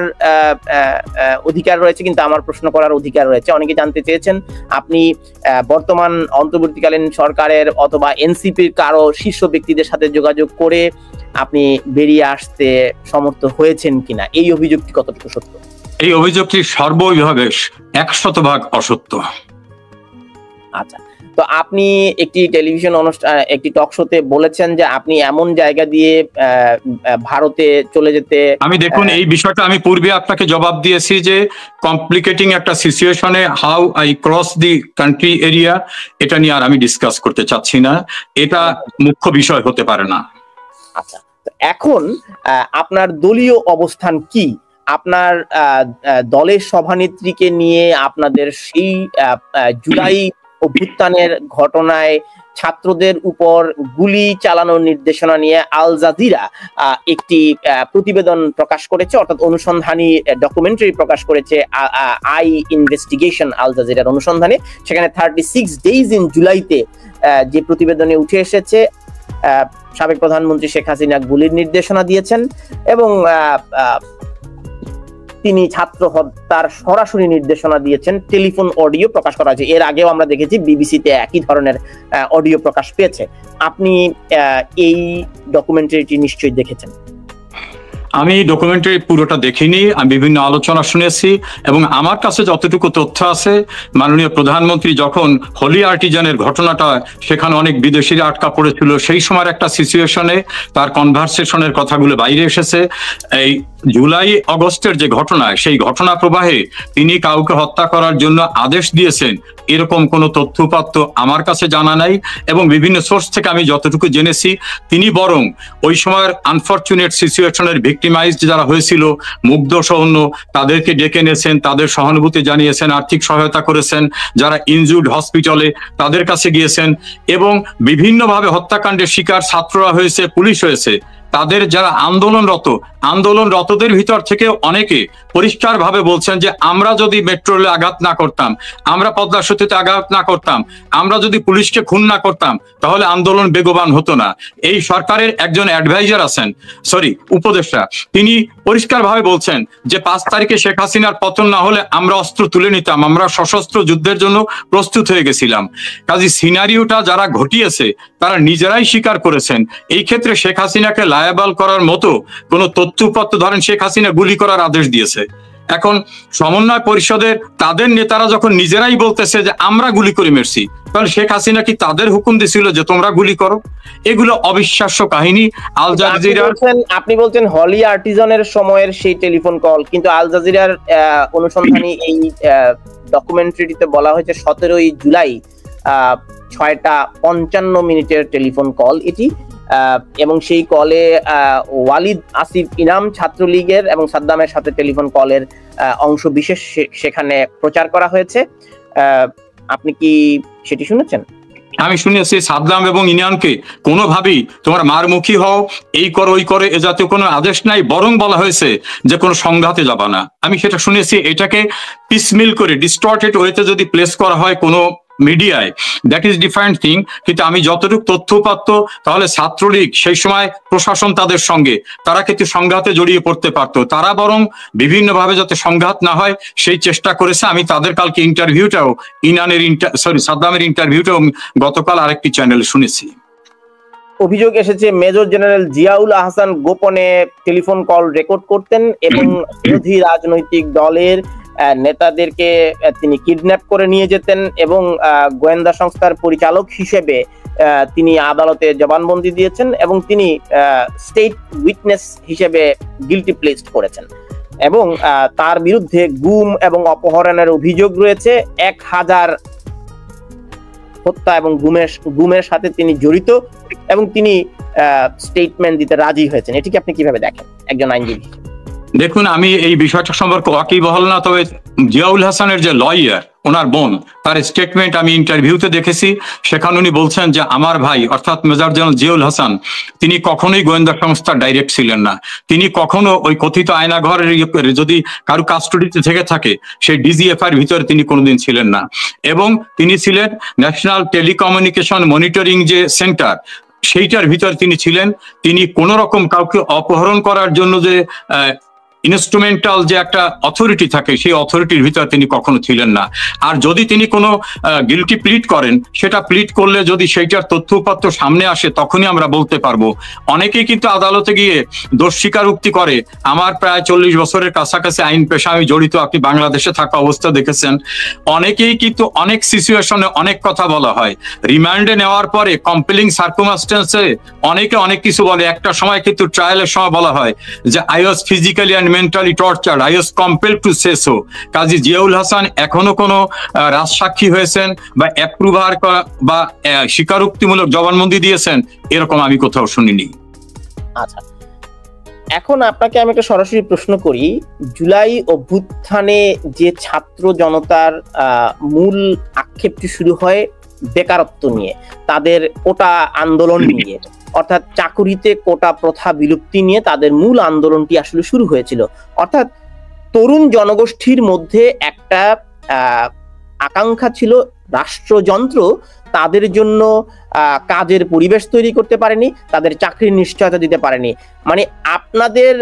অধিকার রয়েছে, কিন্তু আমার প্রশ্ন করার অধিকার রয়েছে। অনেকে জানতে চেয়েছেন আপনি বর্তমান অন্তর্বর্তীকালীন সরকারের অথবা এনসিপির কারো শীর্ষ ব্যক্তিদের সাথে যোগাযোগ করে আপনি বেরিয়ে আসতে সমর্থ হয়েছেন কিনা, এই অভিযোগটি কতটুকু সত্য? এই অভিযোগটি সর্ববিভাগে 100% অসত্য। আচ্ছা, তো আপনি একটি টেলিভিশন অনুষ্ঠান, একটি টক শোতে বলেছেন যে আপনি এমন জায়গা দিয়ে ভারতে চলে যেতে, আমি দেখুন এই বিষয়টা আমি পূর্বে আপনাকে জবাব দিয়েছি যে কমপ্লিকেটিং একটা সিচুয়েশনে how I cross the country area, এটা নিয়ে আর আমি ডিসকাস করতে চাচ্ছি না, এটা মুখ্য বিষয় হতে পারে না। আচ্ছা, এখন আপনার দলীয় অবস্থান কি? আপনার দলের সভানেত্রীকে নিয়ে আপনাদের সেই জুলাই অভ্যুত্থানের ঘটনায় ছাত্রদের উপর গুলি চালানোর নির্দেশনা নিয়ে আল জাজিরা একটি প্রতিবেদন প্রকাশ করেছে, অর্থাৎ অনুসন্ধানী ডকুমেন্টারি প্রকাশ করেছে। আই ইনভেস্টিগেশন, আল জাজিরার অনুসন্ধানে, সেখানে 36 ডেইজ ইন জুলাইতে যে প্রতিবেদনে উঠে এসেছে, সাবেক প্রধানমন্ত্রী শেখ হাসিনা গুলির নির্দেশনা দিয়েছেন এবং তিনি ছাত্র হত্যার সরাসরি নির্দেশনা দিয়েছেন। টেলিফোন অডিও প্রকাশ করা হয়েছে। এর আগেও আমরা দেখেছি বিবিসিতে একই ধরনের অডিও প্রকাশ পেয়েছে। আপনি এই ডকুমেন্টারিটি নিশ্চয়ই দেখেছেন। আমি ডকুমেন্টারি পুরোটা দেখিনি, আমি বিভিন্ন আলোচনা শুনেছি এবং আমার কাছে যতটুকু তথ্য আছে, মাননীয় প্রধানমন্ত্রী যখন হোলি আর্টিজানের ঘটনাটা, সেখানে অনেক বিদেশিরা আটকা পড়েছিল, সেই সময় একটা সিচুয়েশনে তার কনভারসেশনের কথাগুলো বাইরে এসেছে। এই জুলাই অগস্টের যে ঘটনা, সেই ঘটনা প্রবাহে তিনি কাউকে হত্যা করার জন্য আদেশ দিয়েছেন, এরকম কোনো তথ্যপাত্র আমার কাছে জানা নাই। এবং বিভিন্ন সোর্স থেকে আমি যতটুকু জেনেছি, তিনি বরং ওই সময়ের আনফরচুনেট সিচুয়েশনের ভিক্টিমাইজড যারা হয়েছিল, মুগ্ধ সৈন্য, তাদেরকে ডেকে এনেছেন, তাদের সহানুভূতি জানিয়েছেন, আর্থিক সহায়তা করেছেন। যারা ইনজুর্ড হসপিটালে, তাদের কাছে গিয়েছেন এবং বিভিন্নভাবে হত্যাকাণ্ডের শিকার ছাত্ররা হয়েছে, পুলিশ হয়েছে, তাদের যারা আন্দোলনরতদের ভিতর থেকে অনেকে পরিষ্কারভাবে বলছেন যে আমরা যদি মেট্রো রেলে আঘাত না করতাম, আমরা পদ্মা সেতুতে আঘাত না করতাম, আমরা যদি পুলিশকে খুন না করতাম, তাহলে আন্দোলন বেগবান হতো না। এই সরকারের একজন অ্যাডভাইজার আছেন, উপদেষ্টা, তিনি পরিষ্কারভাবে বলছেন যে 5 তারিখে শেখ হাসিনার পতন না হলে আমরা অস্ত্র তুলে নিতাম, আমরা সশস্ত্র যুদ্ধের জন্য প্রস্তুত হয়ে গেছিলাম। কাজে সিনারিওটা যারা ঘটিয়েছে তারা নিজেরাই স্বীকার করেছেন। এই ক্ষেত্রে শেখ হাসিনাকে লায়াবল করার মতো কোনো তথ্যপত্র, ধরেন শেখ হাসিনা গুলি করার আদেশ দিয়েছে, এখন সমন্বয় পরিষদের তাদের নেতারা যখন নিজেরাই বলতেছে যে আমরা গুলি করে মেরছি, তাহলে শেখ হাসিনা কি তাদের হুকুম দিছিল যে তোমরা গুলি করো? এগুলো অবিশ্বাস্য কাহিনী। আল জাজিরা, আপনি বলছেন হলি আর্টিজানের সময়ের সেই টেলিফোন কল, কিন্তু আল জাজিরার অনুসন্ধানী এই ডকুমেন্টারিতে বলা হয়েছে 17ই জুলাই 6টা 55 টেলিফোন কল এটি, এবং সেই কলে ওয়ালিদ আসিফ ইনাম ছাত্রলীগের এবং সাদ্দামের সাথে টেলিফোন কলের অংশ বিশেষ সেখানে প্রচার করা হয়েছে। আপনি কি সেটি শুনেছেন? আমি শুনেছি সাদ্দাম এবং ইনামকে কোনোভাবেই তোমরা মারমুখী হও, এই করো ওই করে, এ জাতীয় কোনো আদেশ নাই, বরং বলা হয়েছে যে কোনো সংঘাতে যাবা না। আমি সেটা শুনেছি। এটাকে পিসমিল করে ডিস্টর্টেড ওয়েতে যদি প্লেস করা হয় কোনো মিডিয়ায়, দ্যাট ইজ ডিফারেন্ট থিং। কিন্তু আমি যতটুকু তথ্যপাত্র, তাহলে ছাত্রলীগ সেই সময় প্রশাসন তাদের সঙ্গে, তারা কিন্তু সংঘাতে জড়িয়ে পড়তে পারতো, তারা বরং বিভিন্নভাবে যাতে সংঘাত না হয় সেই চেষ্টা করেছে। আমি তাদের কালকে ইন্টারভিউটাও সাদ্দামের ইন্টারভিউটাও গতকাল আরেকটি চ্যানেলে শুনেছি। অভিযোগ এসেছে মেজর জেনারেল জিয়াউল আহসান গোপনে টেলিফোন কল রেকর্ড করতেন এবং বিরোধী রাজনৈতিক দলের নেতাদেরকে তিনি কিডন্যাপ করে নিয়ে যেতেন, এবং গোয়েন্দা সংস্থার পরিচালক হিসেবে তিনি আদালতে জবানবন্দি দিয়েছেন এবং তিনি স্টেট উইটনেস হিসেবে গিলটি প্লেসড করেছেন, এবং তার বিরুদ্ধে গুম এবং অপহরণের অভিযোগ রয়েছে। 1000 হত্যা এবং গুমের সাথে তিনি জড়িত, এবং তিনি স্টেটমেন্ট দিতে রাজি হয়েছেন। এটিকে আপনি কিভাবে দেখেন একজন আইনজীবী? দেখুন, আমি এই বিষয়টা সম্পর্কে ওয়াকিবহাল না, তবে জিয়াউল হাসানের যে লয়ার, ওনার বোন, তার স্টেটমেন্ট আমি ইন্টারভিউতে দেখেছি। সেখানে উনি বলছেন যে আমার ভাই অর্থাৎ মেজর জেনারেল জিয়াউল হাসান তিনি কখনোই গোয়েন্দা সংস্থার ডাইরেক্ট ছিলেন না, তিনি কখনো ওই কথিত আয়নাঘরের যদি কারো কাস্টডিতে থেকে থাকে সেই ডিজিএফআই এর ভিতরে তিনি কোনোদিন ছিলেন না, এবং তিনি ছিলেন ন্যাশনাল টেলিকমিউনিকেশন মনিটরিং যে সেন্টার সেইটার ভিতরে তিনি ছিলেন। তিনি কোন রকম কাউকে অপহরণ করার জন্য যে ইনস্ট্রুমেন্টাল যে একটা অথরিটি থাকে সেই অথরিটির ভিতরে তিনি কখনো ছিলেন না। আর যদি তিনি কোনো গিলটি প্লিট করেন, সেটা প্লিট করলে যদি সেইটার তথ্যপত্র সামনে আসে তখনই আমরা বলতে পারবো। অনেকেই কিন্তু আদালতে গিয়ে দোষ স্বীকারোক্তি করে। আমার প্রায় 40 বছরের কাছাকাছি আইন পেশা আমি জড়িত, আপনি বাংলাদেশে থাকা অবস্থা দেখেছেন। অনেকেই কিন্তু অনেক সিচুয়েশনে অনেক কথা বলা হয়, রিমান্ডে নেওয়ার পরে কম্পেলিং সার্কুমস্টেন্সে অনেকে অনেক কিছু বলে। একটা সময় কিন্তু ট্রায়ালের সময় বলা হয় যে I was physically and mentally tortured, I was compelled to say so. Kazi Ziaul Hasan এখনো কোনো রাজসাক্ষী হয়েছেন বা অ্যাপ্রুভার বা স্বীকারোক্তিমূলক জবানবন্দি দিয়েছেন এরকম আমি কোথাও শুনিনি। আচ্ছা, এখন আপনাকে আমি একটা সরাসরি প্রশ্ন করি। জুলাই অভ্যুত্থানে যে ছাত্র জনতার মূল আক্ষেপটি শুরু হয় বেকারত্ব নিয়ে, তাদের কোটা আন্দোলন নিয়ে, অর্থাৎ চাকুরিতে কোটা প্রথা বিলুপ্তি নিয়ে তাদের মূল আন্দোলনটি আসলে শুরু হয়েছিল। অর্থাৎ তরুণ জনগোষ্ঠীর মধ্যে একটা আকাঙ্ক্ষা ছিল রাষ্ট্রযন্ত্র তাদের জন্য কাজের পরিবেশ তৈরি করতে পারেনি, তাদের চাকরির নিশ্চয়তা দিতে পারেনি। মানে আপনাদের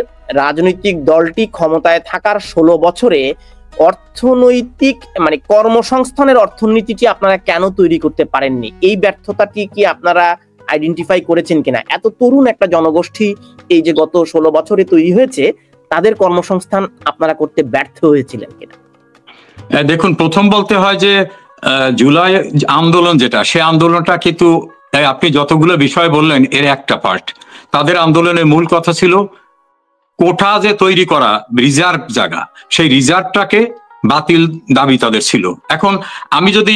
রাজনৈতিক দলটি ক্ষমতায় থাকার 16 বছরে অর্থনৈতিক মানে কর্মসংস্থানের অর্থনীতিটি আপনারা কেন তৈরি করতে পারেননি? এই ব্যর্থতাটি কি আপনারা আইডেন্টিফাই করেছেন কিনা? এত তরুণ একটা জনগোষ্ঠী এই যে গত 16 বছরে তৈরি হয়েছে, তাদের কর্মসংস্থান আপনারা করতে ব্যর্থ হয়েছিলেন কিনা? দেখুন, প্রথম বলতে হয় যে জুলাই আন্দোলন যেটা, সে আন্দোলনটা কিন্তু আপনি যতগুলো বিষয় বললেন এর একটা পার্ট। তাদের আন্দোলনের মূল কথা ছিল কোঠা যে তৈরি করা, রিজার্ভ জায়গা, সেই রিজার্ভটাকে বাতিল দাবি তাদের ছিল। এখন আমি যদি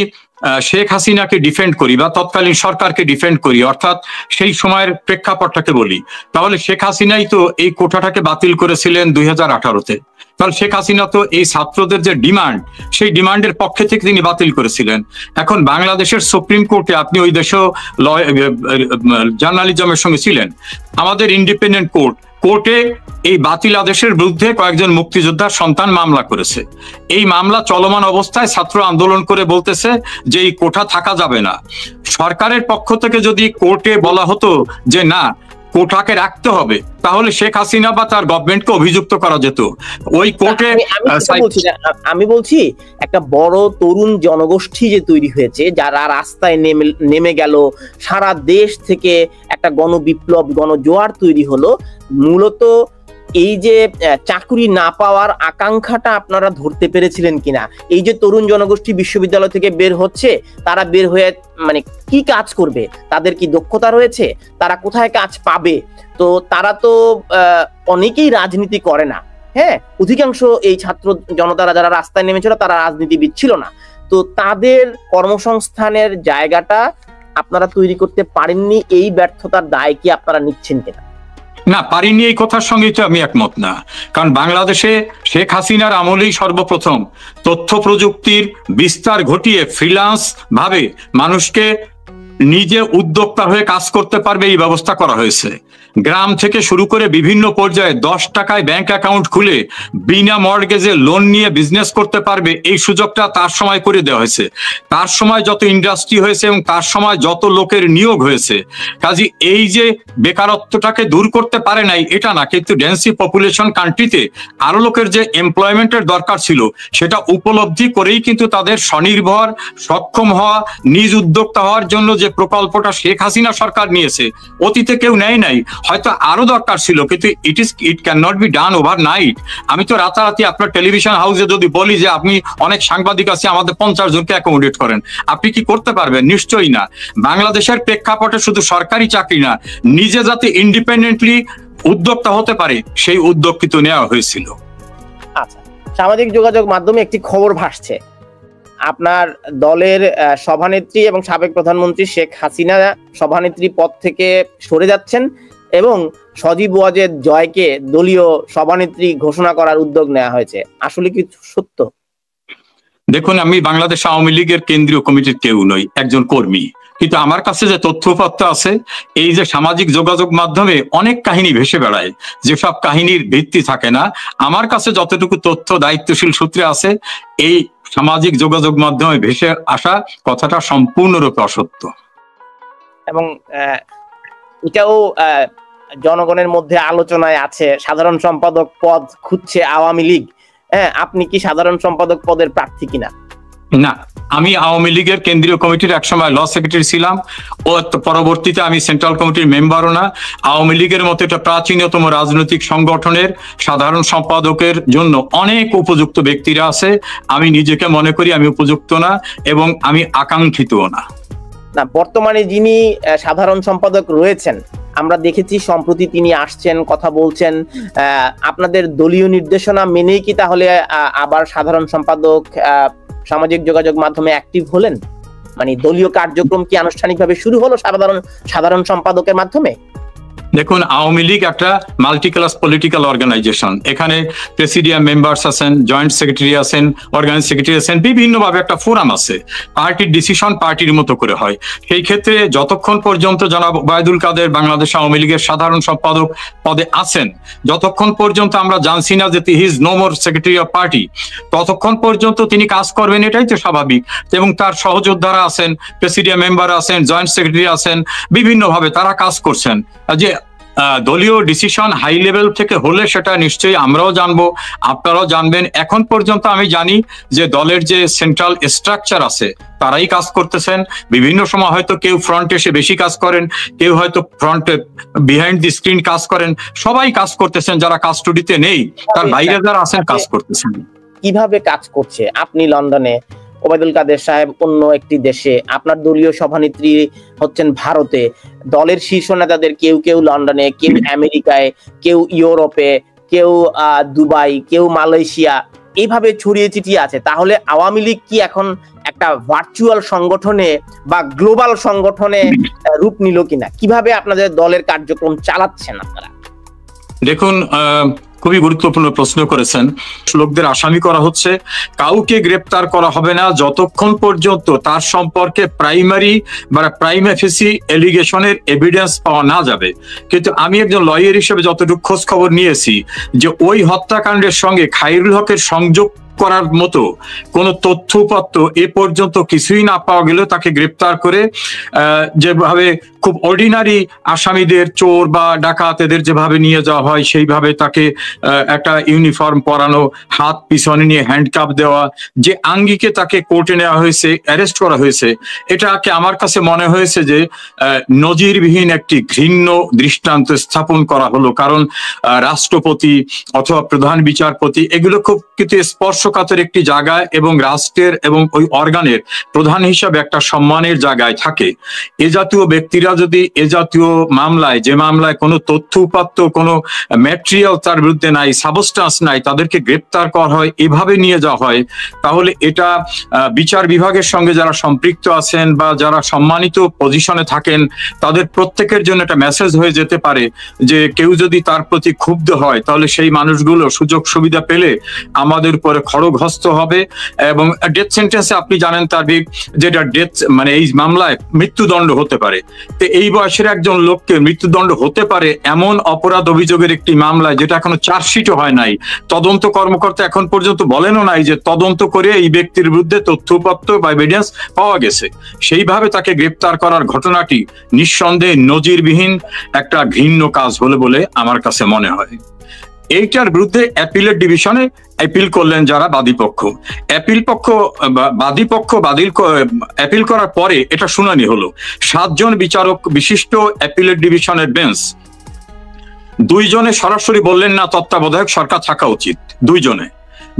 শেখ হাসিনাকে ডিফেন্ড করি বা তৎকালীন সরকারকে ডিফেন্ড করি, অর্থাৎ সেই সময়ের প্রেক্ষাপটটাকে বলি, তাহলে শেখ হাসিনাই তো এই কোটাটাকে বাতিল করেছিলেন 2018-তে। তাহলে শেখ হাসিনা তো এই ছাত্রদের যে ডিমান্ড, সেই ডিমান্ডের পক্ষে থেকে তিনি বাতিল করেছিলেন। এখন বাংলাদেশের সুপ্রিম কোর্টে, আপনি ওই দেশেও জার্নালিজমের সঙ্গে ছিলেন, আমাদের ইন্ডিপেন্ডেন্ট কোর্টে এই বাতিল আদেশের বিরুদ্ধে কয়েকজন মুক্তিযোদ্ধার সন্তান মামলা করেছে। এই মামলা চলমান অবস্থায় ছাত্র আন্দোলন করে বলতেছে যে এই কোটা থাকা যাবে না। সরকারের পক্ষ থেকে যদি কোর্টে বলা হতো যে না, কোটাকে রাখতে হবে, তাহলে শেখ হাসিনা বা তার গভর্নমেন্টকে অভিযুক্ত করা যেত। ওই কোর্টে আমি বলছি একটা বড় তরুণ জনগোষ্ঠী যে তৈরি হয়েছে, যারা রাস্তায় নেমে গেল, সারা দেশ থেকে একটা গণবিপ্লব, গণজোয়ার তৈরি হলো, মূলত এই যে চাকরি না পাওয়ার আকাঙ্ক্ষাটা আপনারা ধরতে পেরেছিলেন কিনা? এই যে তরুণ জনগোষ্ঠী বিশ্ববিদ্যালয় থেকে বের হচ্ছে, তারা বের হয়ে মানে কি কাজ করবে, তাদের কি দক্ষতা রয়েছে, তারা কোথায় কাজ পাবে? তো তারা তো অনেকেই রাজনীতি করে না, হ্যাঁ, অধিকাংশ এই ছাত্র জনতারা যারা রাস্তায় নেমেছিল তারা রাজনীতিবিদ ছিল না। তো তাদের কর্মসংস্থানের জায়গাটা আপনারা তৈরি করতে পারেননি, এই ব্যর্থতার দায় কি আপনারা নিচ্ছেন কিনা? না, পারিনি এই কথার সঙ্গে তো আমি একমত না। কারণ বাংলাদেশে শেখ হাসিনার আমলেই সর্বপ্রথম তথ্য প্রযুক্তির বিস্তার ঘটিয়ে ফ্রিল্যান্স ভাবে মানুষকে নিজে উদ্যোক্তা হয়ে কাজ করতে পারবে এই ব্যবস্থা করা হয়েছে। গ্রাম থেকে শুরু করে বিভিন্ন পর্যায়ে 10 টাকায় ব্যাংক অ্যাকাউন্ট খুলে বিনা মর্টগেজে লোন নিয়ে বিজনেস করতে পারবে, এই সুযোগটা তার সময় করে দেওয়া হয়েছে। তার সময় যত ইন্ডাস্ট্রি হয়েছে এবং তার সময় যত লোকের নিয়োগ হয়েছে, কাজে এই যে বেকারত্বটাকে দূর করতে পারে নাই এটা না, কিন্তু ডেন্সি পপুলেশন কান্ট্রিতে আরো লোকের যে এমপ্লয়মেন্টের দরকার ছিল সেটা উপলব্ধি করেই কিন্তু তাদের স্বনির্ভর, সক্ষম হওয়া, নিজ উদ্যোক্তা হওয়ার জন্য যে প্রকল্পটা শেখ হাসিনা সরকার নিয়েছে, অতীতে কেউ নেয় নাই। হয়তো আরো দরকার ছিল, কিন্তু it can not be done over night. আমি তো রাতারাতি আপনার টেলিভিশন হাউসে যদি বলি যে আপনি অনেক সাংবাদিক আছে, আমাদের 50 জনকে অ্যাকোমোডেট করেন, আপনি কি করতে পারবেন? নিশ্চয়ই না। বাংলাদেশের প্রেক্ষাপটে শুধু সরকারি চাকরি না, নিজে যাতে ইন্ডিপেন্ডেন্টলি উদ্যোক্তা হতে পারে সেই উদ্যোগ কিন্তু নেওয়া হয়েছিল। আচ্ছা, সামাজিক যোগাযোগ মাধ্যমে একটি খবর ভাসছে, আপনার দলের সভানেত্রী এবং সাবেক প্রধানমন্ত্রী শেখ হাসিনা সভানেত্রী পদ থেকে সরে যাচ্ছেন এবং সজীব ওয়াজেদ জয়কে দলীয় সভানেত্রী ঘোষণা করার উদ্যোগ নেওয়া হয়েছে। আসলে কি সত্য? দেখুন, আমি বাংলাদেশ আওয়ামী লীগের কেন্দ্রীয় কমিটির কেউ নই, একজন কর্মী। কিন্তু আমার কাছে যে তথ্যপত্র আছে, এই যে সামাজিক যোগাযোগ মাধ্যমে অনেক কাহিনী ভেসে বেড়ায়, যেসব কাহিনীর ভিত্তি থাকে না, আমার কাছে যতটুকু তথ্য দায়িত্বশীল সূত্রে আছে, এই সামাজিক যোগাযোগ মাধ্যমে ভেসে আসা কথাটা সম্পূর্ণরূপে অসত্য। এবং এটাও জনগণের মধ্যে আলোচনায় আছে, সাধারণ সম্পাদক পদ খুঁজছে আওয়ামী লীগ। হ্যাঁ, আপনি কি সাধারণ সম্পাদক পদের প্রার্থী কিনা? না, আমি আওয়ামী লীগের কেন্দ্রীয় কমিটির একসময় ল সেক্রেটারি ছিলাম, ও পরবর্তীতে আমি সেন্ট্রাল কমিটির মেম্বারও না। আওয়ামী লীগের মতো একটা প্রাচীনতম রাজনৈতিক সংগঠনের সাধারণ সম্পাদকের জন্য অনেক উপযুক্ত ব্যক্তিরা আছে। আমি নিজেকে মনে করি আমি উপযুক্ত না এবং আমি আকাঙ্ক্ষিতও না। না, বর্তমানে যিনি সাধারণ সম্পাদক রয়েছেন, আমরা দেখেছি সম্প্রতি তিনি আসছেন, কথা বলছেন। আপনাদের দলীয় নির্দেশনা মেনেই কি তাহলে আবার সাধারণ সম্পাদক সামাজিক যোগাযোগ মাধ্যমে অ্যাক্টিভ হলেন? মানে দলীয় কার্যক্রম কি আনুষ্ঠানিকভাবে শুরু হলো সাধারণ সম্পাদকের মাধ্যমে? দেখুন, আওয়ামী লীগ একটা মাল্টি ক্লাস পলিটিক্যাল অর্গানাইজেশন। এখানে প্রেসিডিয়াম মেম্বার্স আছেন, জয়েন্ট সেক্রেটারি আছেন, অর্গানাইজ সেক্রেটারি আছেন, বিভিন্নভাবে একটা ফোরাম আছে। পার্টির ডিসিশন পার্টির মতো করে হয়। সেই ক্ষেত্রে যতক্ষণ পর্যন্ত জনাব ওবায়দুল কাদের বাংলাদেশ আওয়ামী লীগের সাধারণ সম্পাদক পদে আছেন, যতক্ষণ পর্যন্ত আমরা জানছি না যে he is no more secretary of party, ততক্ষণ পর্যন্ত তিনি কাজ করবেন, এটাই তো স্বাভাবিক। এবং তার সহযোদ্ধারা আছেন, প্রেসিডিয়াম মেম্বার আছেন, জয়েন্ট সেক্রেটারি আছেন, বিভিন্নভাবে তারা কাজ করছেন। যে দলীয় ডিসিশন হাই লেভেল থেকে হলে সেটা নিশ্চয়ই আমরাও জানবো, আপনারাও জানবেন। এখন পর্যন্ত আমি জানি যে দলের যে সেন্ট্রাল স্ট্রাকচার আছে তারাই কাজ করতেছেন। বিভিন্ন সময় হয়তো কেউ ফ্রন্টে এসে বেশি কাজ করেন, কেউ হয়তো ফ্রন্টে বিহাইন্ড দি স্ক্রিন কাজ করেন, সবাই কাজ করতেছেন। যারা কাস্টডিতে নেই তার বাইরে যারা আছেন কাজ করতেছেন। কিভাবে কাজ করছে? আপনি লন্ডনে, ওবায়দুল কাদের সাহেব অন্য একটি দেশে, আপনার দলীয় সভানেত্রী হচ্ছেন ভারতে, দলের শীর্ষ নেতাদের কেউ কেউ লন্ডনে, কেউ আমেরিকায়, কেউ ইউরোপে, কেউ দুবাই, কেউ মালয়েশিয়া। এইভাবে ছড়িয়ে ছিটিয়ে আছে, তাহলে আওয়ামী লীগ কি এখন একটা ভার্চুয়াল সংগঠনে বা গ্লোবাল সংগঠনে রূপ নিল কিনা? কিভাবে আপনাদের দলের কার্যক্রম চালাচ্ছেন আপনারা? দেখুন, খুবই গুরুত্বপূর্ণ প্রশ্ন করেছেন। লোকদের আসামি করা হচ্ছে, কাউকে গ্রেপ্তার করা হবে না যতক্ষণ পর্যন্ত তার সম্পর্কে প্রাইমারি বা প্রাইমা ফেসি এলিগেশনের এভিডেন্স পাওয়া না যাবে। কিন্তু আমি একজন লয়ার হিসেবে যতটুকু খোঁজ খবর নিয়েছি যে ওই হত্যাকাণ্ডের সঙ্গে খায়রুল হকের সংযোগ করার মতো কোন তথ্যপত্র এ পর্যন্ত কিছুই না পাওয়া গেলেও তাকে গ্রেপ্তার করে যেভাবে খুব অর্ডিনারি আসামিদের, চোর বা ডাকাত এদের যেভাবে নিয়ে যাওয়া হয় সেইভাবে তাকে একটা ইউনিফর্ম পরানো, হাত পিছনে নিয়ে হ্যান্ডকাপ দেওয়া, যে আঙ্গিকে তাকে কোর্টে নেওয়া হয়েছে, অ্যারেস্ট করা হয়েছে, এটাকে আমার কাছে মনে হয়েছে যে নজিরবিহীন একটি ঘৃণ্য দৃষ্টান্ত স্থাপন করা হলো। কারণ রাষ্ট্রপতি অথবা প্রধান বিচারপতি এগুলো খুব কিন্তু স্পর্শকাতর একটি জায়গায় এবং রাষ্ট্রের এবং ওই অর্গানের প্রধান হিসাবে একটা সম্মানের জায়গায় থাকে। এ জাতীয় ব্যক্তিরা যদি এ জাতীয় মামলায়, যে মামলায় কোনো তথ্য উপাত্ত, কোনো ম্যাটেরিয়াল তার বিরুদ্ধে নাই, সাবস্টান্স নাই, তাদেরকে গ্রেপ্তার করা হয়, এভাবে নিয়ে যাওয়া হয়, তাহলে এটা বিচার বিভাগের সঙ্গে যারা সম্পৃক্ত আছেন বা যারা সম্মানিত পজিশনে থাকেন তাদের প্রত্যেকের জন্য একটা মেসেজ হয়ে যেতে পারে যে কেউ যদি তার প্রতি ক্ষুব্ধ হয় তাহলে সেই মানুষগুলো সুযোগ সুবিধা পেলে আমাদের উপরে খড়গহস্ত হবে। এবং ডেথ সেন্টেন্সে আপনি জানেন তার যেটা ডেথ মানে এই মামলায় মৃত্যুদণ্ড হতে পারে। তো এই বয়সের একজন লোককে মৃত্যুদণ্ড হতে পারে এমন অপরাধ অভিযোগের একটি মামলায়, যেটা এখনো চার্জশিটও হয় নাই, তদন্ত কর্মকর্তা এখন পর্যন্ত বলেনও নাই যে তদন্ত করে এই ব্যক্তির বিরুদ্ধে তথ্যপত্র বা এভিডেন্স পাওয়া গেছে, সেইভাবে তাকে গ্রেপ্তার করার ঘটনাটি নিঃসন্দেহে নজিরবিহীন একটা ঘৃণ্য কাজ হলে বলে আমার কাছে মনে হয়। এইটার বিরুদ্ধে অ্যাপিলের ডিভিশনে অ্যাপিল করলেন যারা বাদীপক্ষ। অ্যাপিল করার পরে এটা শুনানি হলো। 7 জন বিচারক বিশিষ্ট অ্যাপিলের ডিভিশনের বেঞ্চ 2 জনে সরাসরি বললেন না তত্ত্বাবধায়ক সরকার থাকা উচিত, 2 জনে,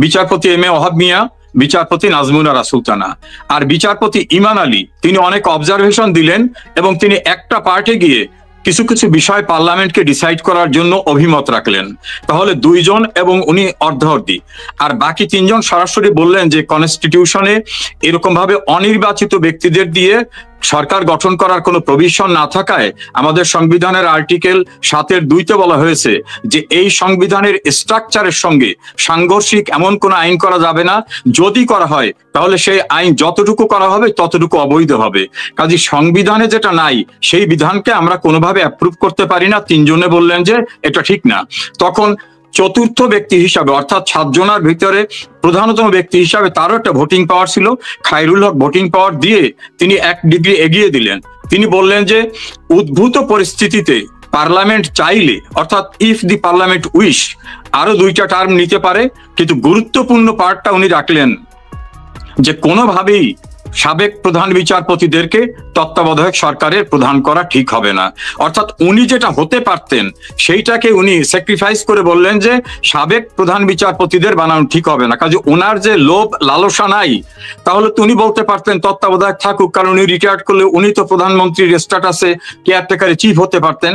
বিচারপতি এম এ ওয়াহাব মিয়া, বিচারপতি নাজমুনারা সুলতানা। আর বিচারপতি ইমান আলী তিনি অনেক অবজারভেশন দিলেন এবং তিনি একটা পার্টে গিয়ে কিছু কিছু বিষয় পার্লামেন্টকে ডিসাইড করার জন্য অভিমত রাখলেন। তাহলে 2 জন এবং উনি অর্ধার্ধি। আর বাকি 3 জন সরাসরি বললেন যে কনস্টিটিউশনে এরকম ভাবে অনির্বাচিত ব্যক্তিদের দিয়ে সরকার গঠন করার কোনো প্রভিশন না থাকায় আমাদের সংবিধানের আর্টিকেল 7(2)তে বলা হয়েছে যে এই সংবিধানের স্ট্রাকচারের সঙ্গে সাংঘর্ষিক এমন কোনো আইন করা যাবে না, যদি করা হয় তাহলে সেই আইন যতটুকু করা হবে ততটুকু অবৈধ হবে। কাজে সংবিধানে যেটা নাই সেই বিধানকে আমরা কোনোভাবে অ্যাপ্রুভ করতে পারি না। 3 জনে বললেন যে এটা ঠিক না। তখন চতুর্থ ব্যক্তি হিসাবে, অর্থাৎ 7 জনের ভিতরে প্রধানতম ব্যক্তি হিসাবে তারও একটা ভোটিং পাওয়ার ছিল, খায়রুল হক ভোটিং পাওয়ার দিয়ে তিনি 1 ডিগ্রি এগিয়ে দিলেন। তিনি বললেন যে উদ্ভূত পরিস্থিতিতে পার্লামেন্ট চাইলে, অর্থাৎ ইফ দি পার্লামেন্ট উইশ, আরো 2টা টার্ম নিতে পারে। কিন্তু গুরুত্বপূর্ণ পার্টটা উনি রাখলেন যে কোনোভাবেই সাবেক প্রধান বিচারপতিদেরকে তত্ত্বাবধায়ক সরকারের প্রধান করা ঠিক হবে না। অর্থাৎ উনি যেটা হতে পারতেন সেইটাকে উনি স্যাক্রিফাইস করে বললেন যে সাবেক প্রধান বিচারপতিদের বানানো ঠিক হবে না। কাজে ওনার যে লোভ লালসা নাই, তাহলে তো উনি বলতে পারতেন তত্ত্বাবধায়ক থাকুক, কারণ উনি রিটায়ার্ড করলে উনি তো প্রধানমন্ত্রীর স্ট্যাটাসে কেয়ারটেকারে চিফ হতে পারতেন।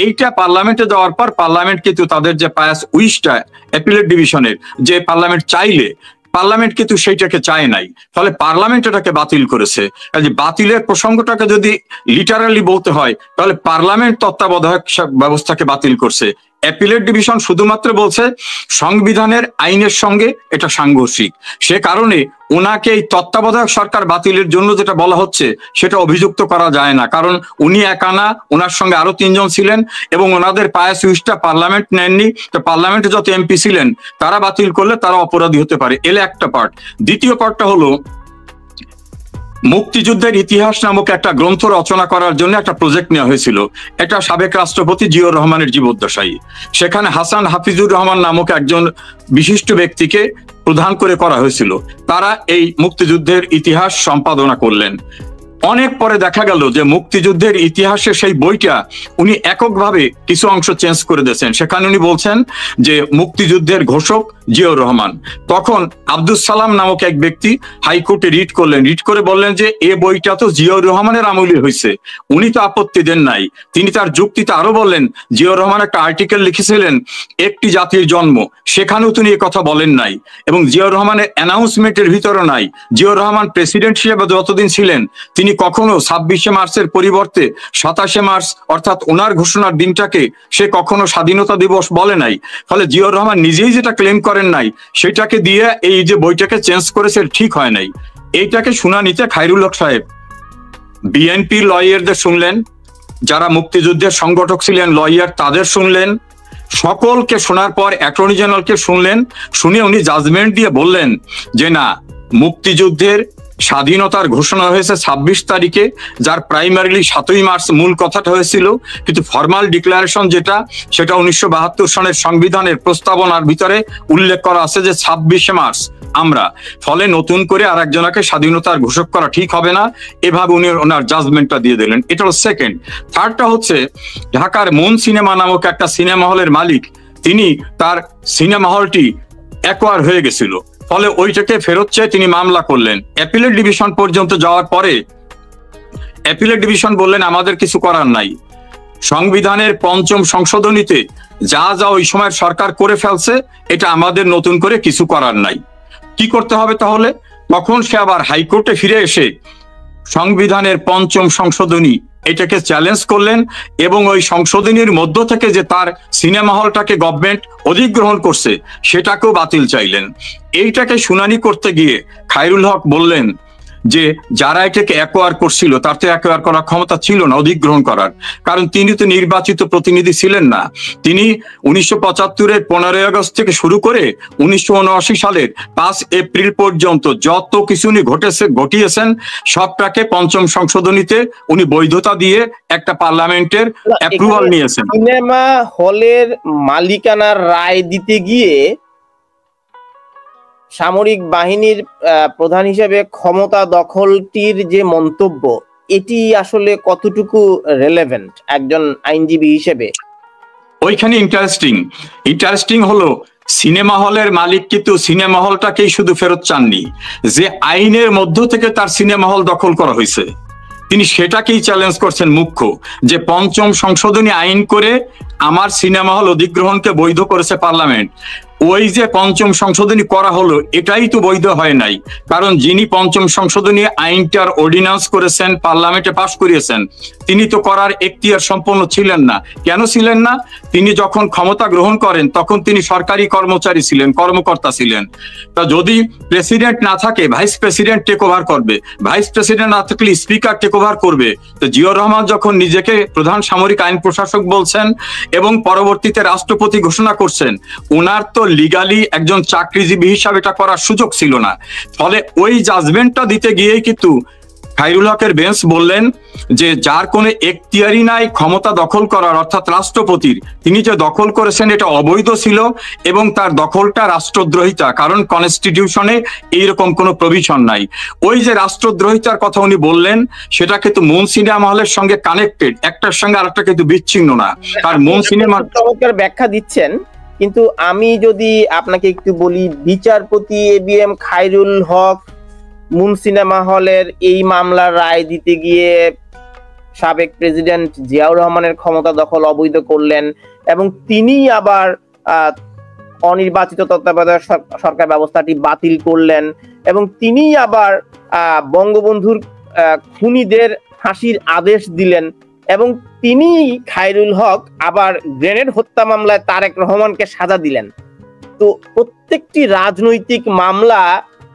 এইটা পার্লামেন্টে যাওয়ার পর পার্লামেন্ট কিন্তু তাদের যে পায়াস উইশটা অ্যাপিলেট ডিভিশনের, যে পার্লামেন্ট চাইলে, পার্লামেন্ট কিন্তু সেইটাকে চায় নাই, ফলে পার্লামেন্ট এটাকে বাতিল করেছে। কাজে বাতিলের প্রসঙ্গটাকে যদি লিটারালি বলতে হয় তাহলে পার্লামেন্ট তত্ত্বাবধায়ক ব্যবস্থাকে বাতিল করছে। অ্যাপিলেট ডিভিশন শুধুমাত্র বলছে সংবিধানের আইনের সঙ্গে এটা সাংঘর্ষিক, সে কারণে ওনাকে এই তত্ত্বাবধায়ক সরকার বাতিলের জন্য যেটা বলা হচ্ছে সেটা অভিযুক্ত করা যায় না। কারণ উনি একা না, ওনার সঙ্গে আরো 3 জন ছিলেন এবং ওনাদের পায়াস উইশটা পার্লামেন্ট নেননি। তো পার্লামেন্টে যত এমপি ছিলেন তারা বাতিল করলে তারা অপরাধী হতে পারে। এলে একটা পার্ট। দ্বিতীয় পার্টটা হলো মুক্তিযুদ্ধের ইতিহাস নামক একটা গ্রন্থ রচনা করার জন্য একটা প্রজেক্ট নেওয়া হয়েছিল। এটা সাবেক রাষ্ট্রপতি জিয়াউর রহমানের জীবদ্দশায়। সেখানে হাসান হাফিজুর রহমান নামক একজন বিশিষ্ট ব্যক্তিকে প্রধান করে করা হয়েছিল। তারা এই মুক্তিযুদ্ধের ইতিহাস সম্পাদনা করলেন। অনেক পরে দেখা গেল যে মুক্তিযুদ্ধের ইতিহাসে সেই বইটা উনি এককভাবে কিছু অংশ চেঞ্জ করে দিয়েছেন। সেখানে উনি বলছেন যে মুক্তিযুদ্ধের ঘোষক জিয়াউর রহমান। তখন আব্দুল সালাম নামক এক ব্যক্তি হাইকোর্টে রিট করলেন, রিট করে বললেন যে এ বইটা তো জিয়াউর রহমানের আমলে হয়েছে, উনি তো আপত্তি দেন নাই। তিনি তার যুক্তিতে আরো বললেন জিয়াউর রহমান একটা আর্টিকেল লিখেছিলেন একটি জাতির জন্ম, সেখানেও তিনি এই কথা বলেন নাই, এবং জিয়াউর রহমানের অ্যানাউন্সমেন্টের ভিতরে নাই। জিয়াউর রহমান প্রেসিডেন্ট হিসেবে যতদিন ছিলেন তিনি কখনো 26শে মার্চের পরিবর্তে 27শে মার্চ অর্থাৎ ওনার ঘোষণার দিনটাকে সে কখনো স্বাধীনতা দিবস বলে নাই। ফলে জিয়াউর রহমান নিজেই যেটা ক্লেম করেন নাই সেটাকে দিয়ে এই যে বইটাকে চেঞ্জ করেছে ঠিক হয় নাই। এইটাকে শুনানিতে খায়রুল হক সাহেব বিএনপি লয়ারদের শুনলেন, যারা মুক্তিযুদ্ধের সংগঠক ছিলেন লয়ার তাদের শুনলেন, সকলকে শোনার পর অ্যাটর্নি জেনারেলকে শুনলেন। শুনে উনি জাজমেন্ট দিয়ে বললেন যে না, মুক্তিযুদ্ধের স্বাধীনতার ঘোষণা হয়েছে 26 তারিখে, যার প্রাইমারিলি 7ই মার্চ মূল কথাটা হয়েছিল, কিন্তু ফর্মাল ডিক্লারেশন যেটা সেটা 1972 সনের সংবিধানের প্রস্তাবনার ভিতরে উল্লেখ করা আছে যে 26শে মার্চ আমরা, ফলে নতুন করে আর একজনকে স্বাধীনতার ঘোষক করা ঠিক হবে না, এভাবে উনি ওনার জাজমেন্টটা দিয়ে দিলেন। এটা হলো সেকেন্ড। থার্ডটা হচ্ছে ঢাকার মন সিনেমা নামক একটা সিনেমা হলের মালিক, তিনি তার সিনেমা হলটি অ্যাকোয়ার হয়ে গেছিল, ফলে ওইটাকে ফেরত চেয়ে তিনি মামলা করলেন। অ্যাপিলেট ডিভিশন পর্যন্ত যাওয়ার পরে অ্যাপিলেট ডিভিশন বললেন আমাদের কিছু করার নাই, সংবিধানের 5ম সংশোধনীতে যা যা ওই সময়ের সরকার করে ফেলছে এটা আমাদের নতুন করে কিছু করার নাই। কি করতে হবে তাহলে? তখন সে আবার হাইকোর্টে ফিরে এসে সংবিধানের 5ম সংশোধনী এটাকে চ্যালেঞ্জ করলেন, এবং ওই সংশোধনীর মধ্য থেকে যে তার সিনেমা হলটাকে গভর্নমেন্ট অধিগ্রহণ করছে সেটাকেও বাতিল চাইলেন। এইটাকে শুনানি করতে গিয়ে খায়রুল হক বললেন যে যারা এটাকে অ্যাকোয়ার করছিল তার তো অ্যাকোয়ার করার ক্ষমতা ছিল না, অধিগ্রহণ করার, কারণ তিনি তো নির্বাচিত প্রতিনিধি ছিলেন না। তিনি 1975-এর 15ই আগস্ট থেকে শুরু করে 1979 সালের 5 এপ্রিল পর্যন্ত যত কিছু উনি ঘটিয়েছেন সবটাকে 5ম সংশোধনীতে উনি বৈধতা দিয়ে একটা পার্লামেন্টের অ্যাপ্রুভাল নিয়েছেন। সিনেমা হলের মালিকানার রায় দিতে গিয়ে সামরিক বাহিনীর প্রধান হিসেবে ক্ষমতা দখলটির যে মন্তব্য, এটি আসলে কতটুকু রেলেভেন্ট একজন আইনজীবী হিসেবে? ওইখানে ইন্টারেস্টিং হলো সিনেমা হলের মালিক কিন্তু সিনেমা হলটাকেই শুধু ফেরত চাননি, যে আইনের মধ্য থেকে তার সিনেমা হল দখল করা হয়েছে তিনি সেটাকেই চ্যালেঞ্জ করছেন মুখ্য, যে 5ম সংশোধনী আইন করে আমার সিনেমা হল অধিগ্রহণকে বৈধ করেছে পার্লামেন্ট। ওই যে 5ম সংশোধনী করা হলো এটাই তো বৈধ হয় নাই, কারণ যিনি 5ম সংশোধনী আইনটার অর্ডিন্যান্স করেছেন পার্লামেন্টে পাশ করিয়েছেন তিনি তো করার এখতিয়ার সম্পন্ন ছিলেন না। কেন ছিলেন না? তিনি যখন ক্ষমতা গ্রহণ করেন তখন তিনি সরকারি কর্মচারী ছিলেন, কর্মকর্তা ছিলেন। তা যদি প্রেসিডেন্ট না থাকে ভাইস প্রেসিডেন্ট টেক ওভার করবে, ভাইস প্রেসিডেন্ট না থাকলে স্পিকার টেক ওভার করবে। তো জিয়াউর রহমান যখন নিজেকে প্রধান সামরিক আইন প্রশাসক বলছেন এবং পরবর্তীতে রাষ্ট্রপতি ঘোষণা করছেন, ওনার তো লিগালি একজন চাকরিজীবী হিসাবে এটা করার সুযোগ ছিল না। ফলে ওই জাজমেন্টটা দিতে গিয়েই কিন্তু খায়রুল হকের বেঞ্চ বললেন যে যার কোনো এখতিয়ারই নাই ক্ষমতা দখল করার, অর্থাৎ রাষ্ট্রপতির, তিনি যে দখল করেছেন এটা অবৈধ ছিল এবং তার দখলটা রাষ্ট্রদ্রোহিতা, কারণ কনস্টিটিউশনে এইরকম কোনো প্রভিশন নাই। ওই যে রাষ্ট্রদ্রোহিতার কথা উনি বললেন সেটা কিন্তু মন সিনেমা হলের সঙ্গে কানেক্টেড, একটার সঙ্গে আরেকটা কিন্তু বিচ্ছিন্ন না। আর মন সিনেমা ব্যাখ্যা দিচ্ছেন, কিন্তু আমি যদি আপনাকে একটু বলি, বিচারপতি ABM খায়রুল হক মুন সিনেমা হলের এই মামলার রায় দিতে গিয়ে সাবেক প্রেসিডেন্ট জিয়াউর রহমানের ক্ষমতা দখল অবৈধ করলেন, এবং তিনি আবার অনির্বাচিত তত্ত্বাবধায়ক সরকার ব্যবস্থাটি বাতিল করলেন, এবং তিনি আবার বঙ্গবন্ধুর খুনিদের ফাঁসির আদেশ দিলেন, এবং তিনি খায়রুল হক আবার গ্রেনেড হত্যা মামলায় তারেক রহমানকে সাজা দিলেন। তো প্রত্যেকটি রাজনৈতিক মামলা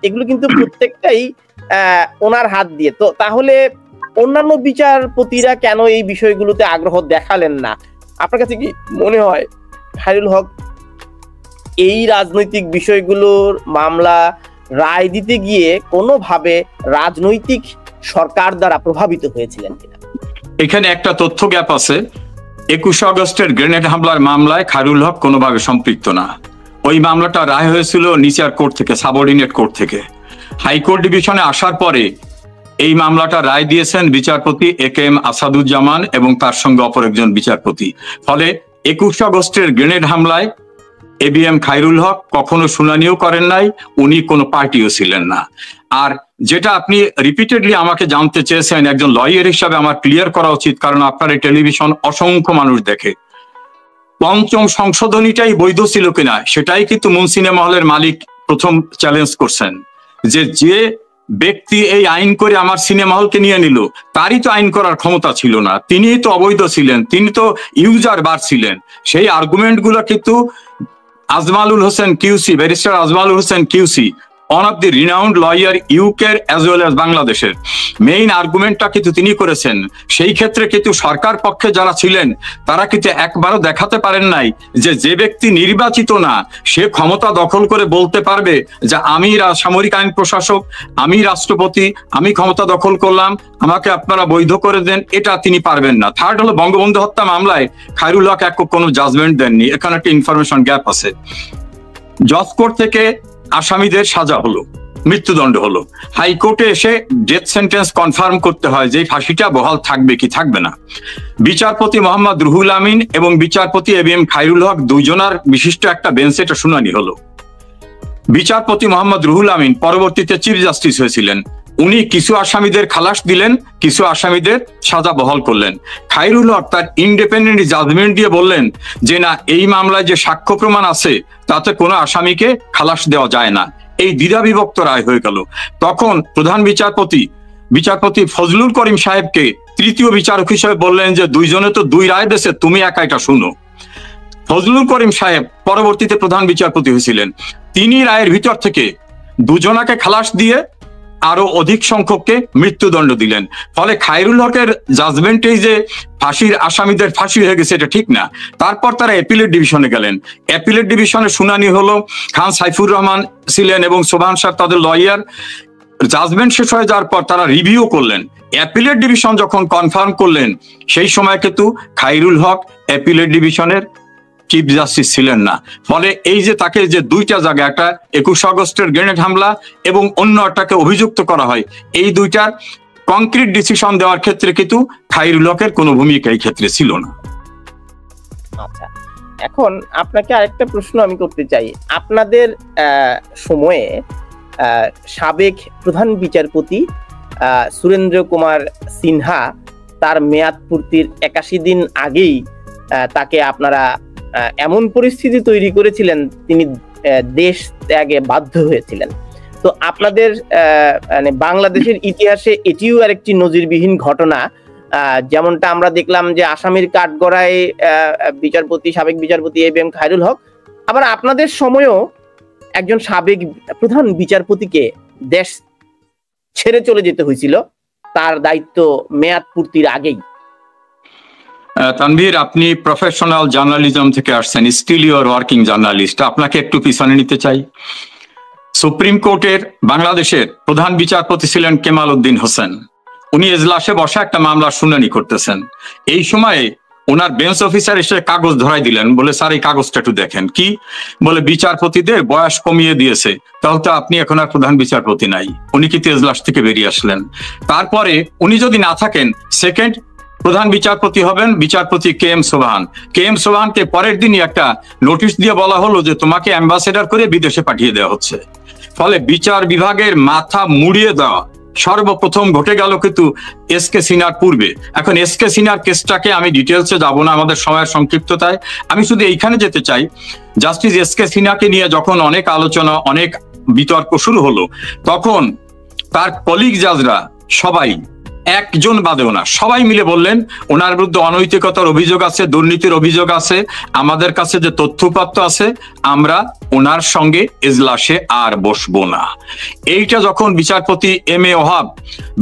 এগুলো কিন্তু প্রত্যেকটাই ওনার হাত দিয়ে। তো তাহলে অন্যান্য বিচারপতিরা কেন এই বিষয়গুলোতে আগ্রহ দেখালেন না? আপনার কাছে কি মনে হয় খায়রুল হক এই রাজনৈতিক বিষয়গুলোর মামলা রায় দিতে গিয়ে কোনোভাবে রাজনৈতিক সরকার দ্বারা প্রভাবিত হয়েছিলেন কিনা? এখানে একটা তথ্য গ্যাপ আছে। 21 আগস্টের গ্রেনেড হামলার মামলায় খায়রুল হক কোনোভাবে সম্পৃক্ত না। ওই মামলাটা রায় হয়েছিল নিচার কোর্ট থেকে, সাবঅর্ডিনেট কোর্ট থেকে। হাইকোর্ট ডিভিশনে আসার পরে এই মামলাটা রায় দিয়েছেন বিচারপতি AK-M আসাদুজ্জামান এবং তার সঙ্গে অপর একজন বিচারপতি। ফলে 21 আগস্টের গ্রেনেড হামলায় ABM খায়রুল হক কখনো শুনানিও করেন নাই, উনি কোনো পার্টিও ছিলেন না। আর যেটা আপনি রিপিটেডলি আমাকে জানতে চেয়েছেন, একজন লয়ার হিসাবে আমার ক্লিয়ার করা উচিত, কারণ আপনার এই টেলিভিশন অসংখ্য মানুষ দেখে। পঞ্চম সংশোধনীটাই বৈধ ছিল কিনা সেটাই কিন্তু মুনসিনে মহলের মালিক প্রথম চ্যালেঞ্জ করছেন, যে ব্যক্তি এই আইন করে আমার সিনেমা হলকে নিয়ে নিল তারই তো আইন করার ক্ষমতা ছিল না, তিনিই তো অবৈধ ছিলেন, তিনি তো ইউজার বার ছিলেন। সেই আর্গুমেন্ট গুলো কিন্তু Ajmalul Hossain QC, barrister Ajmalul Hossain QC, one of the renowned lawyer UK as well as বাংলাদেশের মেইন আর্গুমেন্টটা কিন্তু তিনি করেছেন। সেই ক্ষেত্রে কিন্তু সরকার পক্ষে যারা ছিলেন তারা কিন্তু একবারও দেখাতে পারেন নাই যে ব্যক্তি নির্বাচিত না সে ক্ষমতা দখল করে বলতে পারবে যে আমি সামরিক আইন প্রশাসক, আমি রাষ্ট্রপতি, আমি ক্ষমতা দখল করলাম, আমাকে আপনারা বৈধ করে দেন, এটা তিনি পারবেন না। থার্ড হলো বঙ্গবন্ধু হত্যা মামলায় খায়রুল হক একক কোনো জাজমেন্ট দেননি, এখানে একটা ইনফরমেশন গ্যাপ আছে। জজ কোর্ট থেকে আসামিদের সাজা হলো, মৃত্যুদণ্ড হলো, হাইকোর্টে এসে ডেথ সেন্টেন্স কনফার্ম করতে হয় যে ফাঁসিটা বহাল থাকবে কি থাকবে না। বিচারপতি মোহাম্মদ রুহুল আমিন এবং বিচারপতি ABM খায়রুল হক দুইজনার বিশিষ্ট একটা বেঞ্চে এটা শুনানি হলো। বিচারপতি মোহাম্মদ রুহুল আমিন পরবর্তীতে চিফ জাস্টিস হয়েছিলেন, উনি কিছু আসামিদের খালাস দিলেন, কিছু আসামিদের সাজা বহাল করলেন। খায়রুল হক তার ইন্ডিপেন্ডেন্ট জাজমেন্ট দিয়ে বললেন যে না, এই মামলায় যে সাক্ষ্য প্রমাণ আছে তাতে কোনো আসামিকে খালাস দেওয়া যায় না। এই দ্বিধা বিভক্ত রায় হয়ে গেল। তখন প্রধান বিচারপতি ফজলুল করিম সাহেবকে তৃতীয় বিচারক হিসেবে বললেন যে দুইজনে তো দুই রায় দেশে, তুমি একা এটা শুনো। ফজলুল করিম সাহেব পরবর্তীতে প্রধান বিচারপতি হয়েছিলেন, তিনি রায়ের ভিতর থেকে দুজনাকে খালাস দিয়ে আরো অধিক সংখ্যককে মৃত্যুদণ্ড দিলেন। ফলে খায়রুল হকের জাজমেন্টেই যে ফাঁসির আসামিদের ফাঁসি হয়ে গেছে এটা ঠিক না। তারপর তারা অ্যাপিলেট ডিভিশনে গেলেন, অ্যাপিলেট ডিভিশনে শুনানি হলো, খান সাইফুর রহমান ছিলেন এবং সোবহান সাহেব তাদের লয়ার। জাজমেন্ট শেষ হয়ে যাওয়ার পর তারা রিভিউ করলেন, অ্যাপিলেট ডিভিশন যখন কনফার্ম করলেন সেই সময় কিন্তু খায়রুল হক অ্যাপিলেট ডিভিশনের চিফ জাস্টিস ছিলেন না। ফলে এই যে তাকে যে দুইটা জায়গায়, একটা 21 আগস্টের গ্রেনেড হামলা এবং অন্য একটাকে অভিযুক্ত করা হয়, এই দুইটার কংক্রিট ডিসিশন দেওয়ার ক্ষেত্রে কিন্তু খায়রুল হকের কোনো ভূমিকা এই ক্ষেত্রে ছিল না। আচ্ছা, এখন আপনাকে আরেকটা প্রশ্ন আমি করতে চাই। আপনাদের সময়ে সাবেক প্রধান বিচারপতি সুরেন্দ্র কুমার সিনহা তার মেয়াদ পূর্তির 81 দিন আগেই তাকে আপনারা এমন পরিস্থিতি তৈরি করেছিলেন তিনি দেশ ত্যাগে বাধ্য হয়েছিলেন। তো আপনাদের মানে বাংলাদেশের ইতিহাসে এটিও আরেকটি নজিরবিহীন ঘটনা, যেমনটা আমরা দেখলাম যে আসামির কাঠগড়ায় সাবেক বিচারপতি ABM খায়রুল হক, আবার আপনাদের সময়ও একজন সাবেক প্রধান বিচারপতিকে দেশ ছেড়ে চলে যেতে হয়েছিল তার দায়িত্ব মেয়াদ পূর্তির আগেই। তানভীর, আপনি প্রফেশনাল জার্নালিজম থেকে আসছেন, স্টিল ইউর ওয়ার্কিং জার্নালিস্ট, আপনাকে একটু পিছনে নিতে চাই। সুপ্রিম কোর্টের বাংলাদেশের প্রধান বিচারপতি ছিলেন কেমাল উদ্দিন হোসেন। উনি এজলাসে বসে একটা মামলার শুনানি করতেছেন। এই সময়ে ওনার বেঞ্চ অফিসার এসে কাগজ ধরাই দিলেন, বলে স্যার এই কাগজটা একটু দেখেন। কি বলে, বিচারপতিদের বয়স কমিয়ে দিয়েছে, তাহলে তো আপনি এখন আর প্রধান বিচারপতি নাই। উনি কিন্তু এজলাস থেকে বেরিয়ে আসলেন। তারপরে উনি যদি না থাকেন, সেকেন্ড প্রধান বিচারপতি হবেন বিচারপতি KM সোবহানকে পরের দিনই একটা নোটিশ দিয়ে বলা হলো যে তোমাকে অ্যাম্বাসেডর করে বিদেশে পাঠিয়ে দেওয়া হচ্ছে। ফলে বিচার বিভাগের মাথা মুড়িয়ে দেওয়া সর্বপ্রথম ঘটে গেল কিন্তু SK সিনহার পূর্বে। এখন SK সিনহার কেসটাকে আমি ডিটেলসে যাব না আমাদের সময়ের সংক্ষিপ্ততায়, আমি শুধু এইখানে যেতে চাই। জাস্টিস SK সিনহাকে নিয়ে যখন অনেক আলোচনা, অনেক বিতর্ক শুরু হলো, তখন তার কলিগ জাজরা সবাই, একজন বাদেও না, সবাই মিলে বললেন ওনার বিরুদ্ধে অনৈতিকতার অভিযোগ আছে, দুর্নীতির অভিযোগ আছে, আমাদের কাছে যে তথ্যপত্র আছে আমরা ওনার সঙ্গে এজলাসে আর বসবো না। এইটা যখন বিচারপতি MA ওহাব,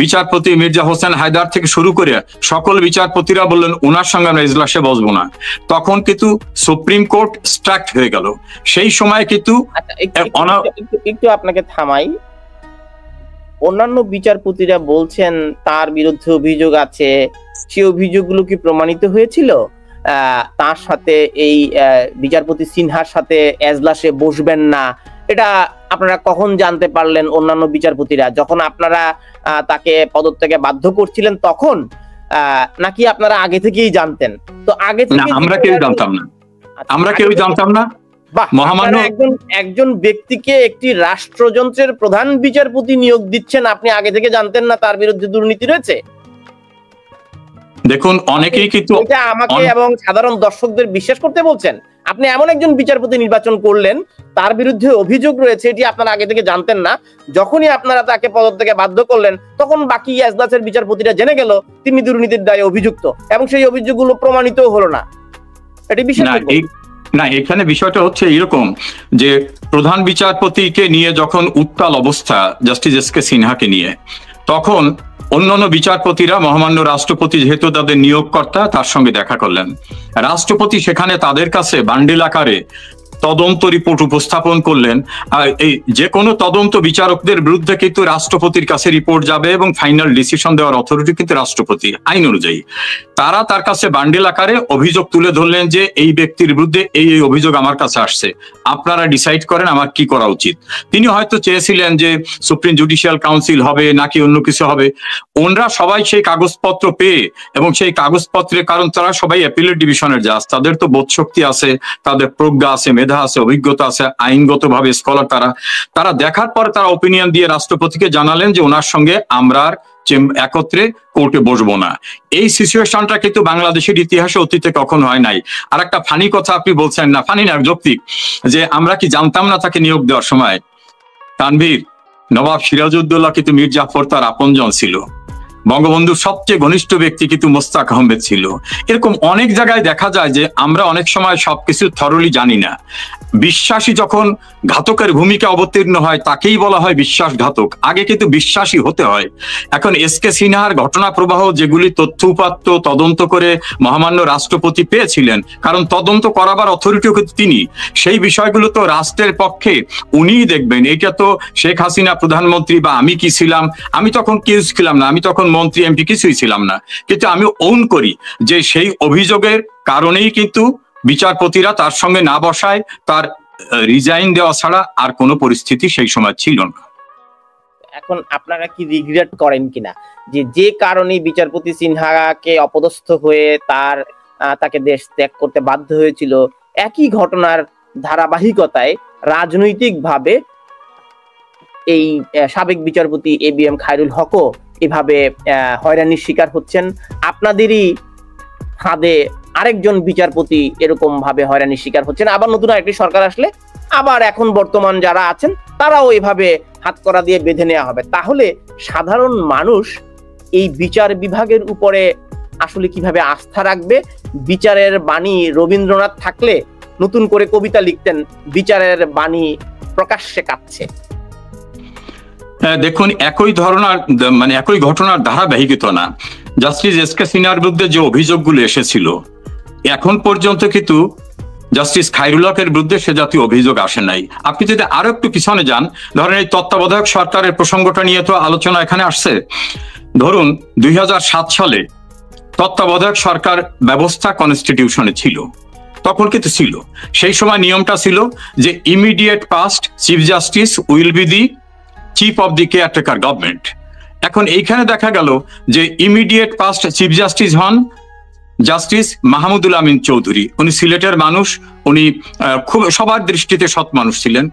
বিচারপতি মির্জা হোসেন হায়দার থেকে শুরু করে সকল বিচারপতিরা বললেন ওনার সঙ্গে আমরা এজলাসে বসবো না, তখন কিন্তু সুপ্রিম কোর্ট স্ট্রাক্ট হয়ে গেল। সেই সময় কিন্তু একটু আপনাকে থামাই, অন্যান্য বিচারপতিরা বলছেন তার বিরুদ্ধে অভিযোগ আছে, সে অভিযোগগুলো কি প্রমাণিত হয়েছিল? তার সাথে এই বিচারপতি সিনহার সাথে এজলাসে বসবেন না, এটা আপনারা কখন জানতে পারলেন অন্যান্য বিচারপতিরা, যখন আপনারা তাকে পদত্যাগে বাধ্য করছিলেন তখন, নাকি আপনারা আগে থেকেই জানতেন? তো আগে থেকে আমরা কেউ জানতাম না, আমরা কেউ জানতাম না। মহামান্য একজন ব্যক্তিকে একটি রাষ্ট্রযন্ত্রের প্রধান বিচারপতি নিয়োগ দিচ্ছেন, আপনি আগে থেকে জানতেন না তার বিরুদ্ধে দুর্নীতি রয়েছে? দেখুন, অনেকেই কিন্তু এটা আমাকে এবং সাধারণ দর্শকদের বিশ্বাস করতে বলছেন? আপনি এমন একজন বিচারপতি নির্বাচন করলেন, তার বিরুদ্ধে অভিযোগ রয়েছে, এটি আপনারা আগে থেকে জানতেন না। যখনই আপনারা তাকে পদত্যাগে বাধ্য করলেন, তখন বাকি এজলাসের বিচারপতিরা জেনে গেল তিনি দুর্নীতির দায়ে অভিযুক্ত, এবং সেই অভিযোগগুলো প্রমাণিত হলো না। এটি বিশ্বাস না, এখানে বিষয়টা হচ্ছে এরকম যে প্রধান বিচারপতিকে নিয়ে যখন উত্তাল অবস্থা জাস্টিস এস কে সিনহাকে নিয়ে, তখন অন্যান্য বিচারপতিরা মহামান্য রাষ্ট্রপতি যেহেতু তাদের নিয়োগকর্তা, তার সঙ্গে দেখা করলেন। রাষ্ট্রপতি সেখানে তাদের কাছে বান্ডিল আকারে তদন্ত রিপোর্ট উপস্থাপন করলেন। আর এই যে কোনো তদন্ত বিচারকদের বিরুদ্ধে কিন্তু রাষ্ট্রপতির কাছে রিপোর্ট যাবে এবং ফাইনাল ডিসিশন দেওয়ার অথরিটি কিন্তু রাষ্ট্রপতি আইন অনুযায়ী। তারা তার কাছে বান্ডিল আকারে অভিযোগ তুলে ধরলেন যে এই ব্যক্তির বিরুদ্ধে এই এই অভিযোগ আমার কাছে আসছে, আপনারা ডিসাইড করেন আমার কি করা উচিত। তিনি হয়তো চেয়েছিলেন যে সুপ্রিম জুডিশিয়াল কাউন্সিল হবে নাকি অন্য কিছু হবে। ওনরা সবাই সেই কাগজপত্র পেয়ে, এবং সেই কাগজপত্রের কারণ তারা সবাই অ্যাপিলেট ডিভিশনের জাজ, তাদের তো বোধ শক্তি আছে, তাদের প্রজ্ঞা আছে, মেধা আছে, অভিজ্ঞতা আছে, আইনগতভাবে স্কলার। তারা দেখার পরে তারা ওপিনিয়ন দিয়ে রাষ্ট্রপতিকে জানালেন যে ওনার সঙ্গে আমরা একত্রে কোর্টে বসবো না। এই সিচুয়েশনটা কিন্তু বাংলাদেশের ইতিহাসে অতীতে কখনো হয় নাই। আর একটা ফানি কথা আপনি বলছেন, না ফানি না, যৌক্তিক, যে আমরা কি জানতাম না তাকে নিয়োগ দেওয়ার সময়? তানভীর, নবাব সিরাজউদ্দৌলা কিন্তু মীর জাফর তার আপনজন ছিল, বঙ্গবন্ধুর সবচেয়ে ঘনিষ্ঠ ব্যক্তি কিন্তু মোস্তাক আহমেদ ছিল। এরকম অনেক জায়গায় দেখা যায় যে আমরা অনেক সময় সবকিছু থরলি জানি না। বিশ্বাসী যখন ঘাতকের ভূমিকা অবতীর্ণ হয় তাকেই বলা হয় বিশ্বাসঘাতক। আগে কিন্তু বিশ্বাসী হতে হয়। এখন এস কে সিনহার ঘটনা প্রবাহ যেগুলি তথ্য উপাত্ত তদন্ত করে মহামান্য রাষ্ট্রপতি পেয়েছিলেন, কারণ তদন্ত করাবার অথরিটিও কিন্তু তিনি, সেই বিষয়গুলো তো রাষ্ট্রের পক্ষে উনিই দেখবেন। এটা তো শেখ হাসিনা প্রধানমন্ত্রী বা আমি কি ছিলাম, আমি তখন কেউ ছিলাম না, আমি তখন মন্ত্রী এমপি কিছুই ছিলাম না, কিন্তু আমি ওন করি যে সেই অভিযোগের কারণেই কিন্তু বিচারপতিরা তার সঙ্গে না বসায়, তার রিজাইন দেওয়া ছাড়া আর কোনো পরিস্থিতি সেই সময় ছিল না। এখন আপনারা কি রিগ্রেট করেন কিনা যে কারণে বিচারপতি সিনহাকে অপদস্থ হয়ে তাকে দেশ ত্যাগ করতে বাধ্য হয়েছিল, একই ঘটনার ধারাবাহিকতায় রাজনৈতিকভাবে এই সাবেক বিচারপতি এবিএম খায়রুল হকও এভাবে হয়রানির শিকার হচ্ছেন? আপনাদেরই ফাঁদে আরেকজন বিচারপতি এরকম ভাবে হয়রানির শিকার হচ্ছেন। আবার নতুন আরেকটি সরকার আসলে আবার এখন বর্তমান যারা আছেন তারাও এভাবে হাতকড়া দিয়ে বেঁধে নেওয়া হবে। তাহলে সাধারণ মানুষ এই বিচার বিভাগের উপরে আসলে কিভাবে আস্থা রাখবে? বিচারের বাণী রবীন্দ্রনাথ থাকলে নতুন করে কবিতা লিখতেন, বিচারের বাণী প্রকাশ্যে কাঁপছে। দেখুন, একই ঘটনার ধারাবাহিকতা না। জাস্টিস এস কে সিনহার বিরুদ্ধে যে অভিযোগগুলো এসেছিল, এখন পর্যন্ত কিন্তু জাস্টিস খায়রুল হকের বিরুদ্ধে সে জাতীয় অভিযোগ আসে নাই। আপনি যদি আরো একটু পিছনে যান, ধরেন এই তত্ত্বাবধায়ক সরকারের প্রসঙ্গটা নিয়ে তো আলোচনা এখানে আসছে। ধরুন 2007 সালে তত্ত্বাবধায়ক সরকার ব্যবস্থা কনস্টিটিউশনে ছিল, তখন কিন্তু ছিল। সেই সময় নিয়মটা ছিল যে immediate past chief justice will be the chief of the caretaker government. এখন এইখানে দেখা গেল যে ইমিডিয়েট পাস্ট চিফ জাস্টিস হন জাস্টিস মাহমুদুল আমিন চৌধুরী। উনি সিলেটের মানুষ, উনি খুব সবার দৃষ্টিতে সৎ মানুষ ছিলেন।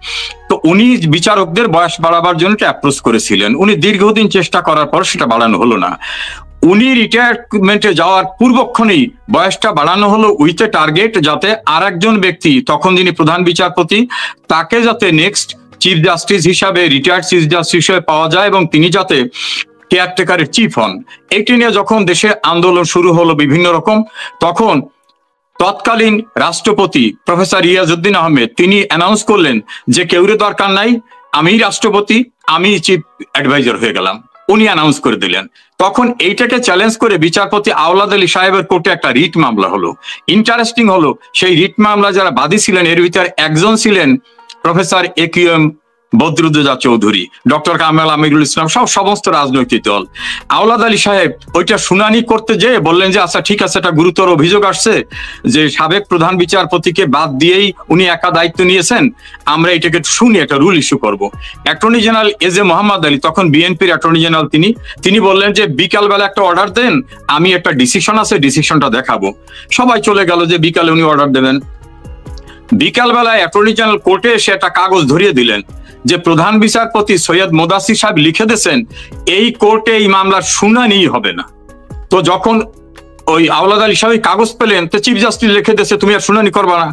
তো উনি বিচারকদের বয়স বাড়াবার জন্য অ্যাপ্রোচ করেছিলেন। উনি দীর্ঘদিন চেষ্টা করার পর সেটা বাড়ানো হলো না। উনি রিটায়ারমেন্টে যাওয়ার পূর্বক্ষণেই বয়সটা বাড়ানো হলো উইথ এ টার্গেট, যাতে আর একজন ব্যক্তি, তখন যিনি প্রধান বিচারপতি, তাকে যাতে নেক্সট চিফ জাস্টিস হিসাবে, রিটায়ার্ড চিফ জাস্টিস হিসাবে পাওয়া যায় এবং তিনি যাতে কেয়ারটেকারের চিফ হন। এটি নিয়ে যখন দেশে আন্দোলন শুরু হলো বিভিন্ন রকম, তখন তৎকালীন রাষ্ট্রপতি প্রফেসর রিয়াজউদ্দিন আহমেদ তিনি অ্যানাউন্স করলেন যে কেউরে দরকার নাই, আমি রাষ্ট্রপতি, আমি চিফ অ্যাডভাইজার হয়ে গেলাম। উনি অ্যানাউন্স করে দিলেন। তখন এইটাকে চ্যালেঞ্জ করে বিচারপতি আওলাদ আলী সাহেবের কোর্টে একটা রিট মামলা হলো। ইন্টারেস্টিং হলো, সেই রিট মামলা যারা বাদী ছিলেন এর ভিতরে একজন ছিলেন professor AQM Badruddoza Chowdhury, doctor Kamal Amirul Islam, সমস্ত রাজনৈতিক দল। আওলাদ আলী সাহেব ওইটা শুনানি করতে যেয়ে বললেন যে আচ্ছা ঠিক আছে, একটা গুরুতর অভিযোগ আসছে যে সাবেক প্রধান বিচারপতিকে বাদ দিয়েই উনি একা দায়িত্ব নিয়েছেন, আমরা এটাকে শুনি, একটা রুল ইস্যু করব। Attorney general as a Mohammad Ali, তখন বিএনপির অ্যাটর্নি জেনারেল, তিনি বললেন যে বিকালবেলা একটা অর্ডার দেন, আমি একটা ডিসিশন আছে, ডিসিশনটা দেখাবো। সবাই চলে গেল যে বিকালে উনি অর্ডার দেবেন। বিকালবেলায় অ্যাটর্নি জেনারেল কোর্টে এসে একটা কাগজ ধরিয়ে দিলেন যে প্রধান বিচারপতি সৈয়দ মোদাসির সাহেব লিখে দিয়েছেন এই কোর্টে এই মামলার শুনানি হবে না। তো যখন ওই আওলাদ আলী সাহেব কাগজ পেলেন, তো চিফ জাস্টিস লিখে দিয়েছে তুমি আর শুনানি করবা না,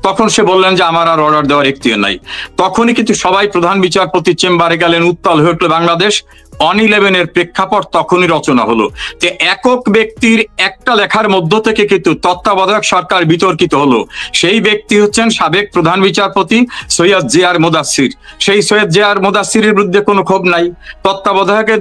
তখন সে বললেন যে আমার আর অর্ডার দেওয়ার এখতিয়ার নাই। তখনই কিন্তু সবাই প্রধান বিচারপতির চেম্বারে গেলেন, উত্তাল হয়ে উঠল বাংলাদেশ। অন 11-এর প্রেক্ষাপট তখনই রচনা হলো যে একক ব্যক্তির একটা লেখার মধ্য থেকে কিন্তু তত্ত্বাবধায়ক সরকার বিতর্কিত হলো। সেই ব্যক্তি হচ্ছেন সাবেক প্রধান বিচারপতি সৈয়দ জেআর মোদাসির। সেই সৈয়দ জেআর মোদাসিরের বিরুদ্ধে কোনো ক্ষোভ নাই। তত্ত্বাবধায়কের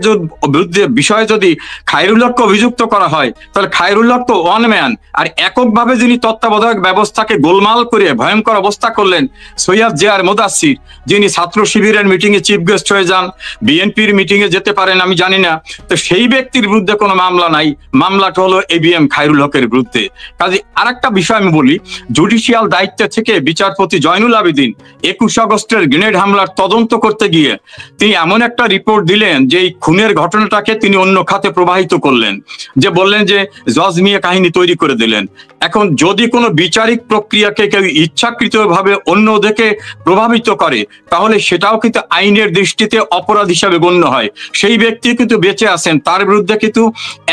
বিরুদ্ধে বিষয়ে যদি খায়রুল্লাহকে অভিযুক্ত করা হয়, তাহলে খায়রুল্লাহ তো ওয়ান ম্যান, আর এককভাবে যিনি তত্ত্বাবধায়ক ব্যবস্থাকে গোলমাল করে ভয়ঙ্কর অবস্থা করলেন সৈয়দ জেআর মোদাসির, যিনি ছাত্র শিবিরের মিটিং এ চিফ গেস্ট হয়ে যান, বিএনপির মিটিং এ যেতে পারেন আমি জানি না, তো সেই ব্যক্তির বিরুদ্ধে কোনো মামলা নাই। মামলাটা হলো এবিএম খায়রুল হকের বিরুদ্ধে। কাজে আরেকটা বিষয় আমি বলি, জুডিশিয়াল দায়িত্ব থেকে বিচারপতি জয়নুল আবেদিন 21 আগস্টের গ্রেনেড হামলার তদন্ত করতে গিয়ে তিনি এমন একটা রিপোর্ট দিলেন যে এই খুনের ঘটনাটাকে তিনি অন্য খাতে প্রবাহিত করলেন, যে বললেন যে জজ মিয়া কাহিনী তৈরি করে দিলেন। এখন যদি কোনো বিচারিক প্রক্রিয়াকে কেউ ইচ্ছাকৃতভাবে অন্যদিকে প্রভাবিত করে, তাহলে সেটাও কিন্তু আইনের দৃষ্টিতে অপরাধ হিসাবে গণ্য হয়। সেই ব্যক্তি কিন্তু বেঁচে আছেন, তার বিরুদ্ধে কিন্তু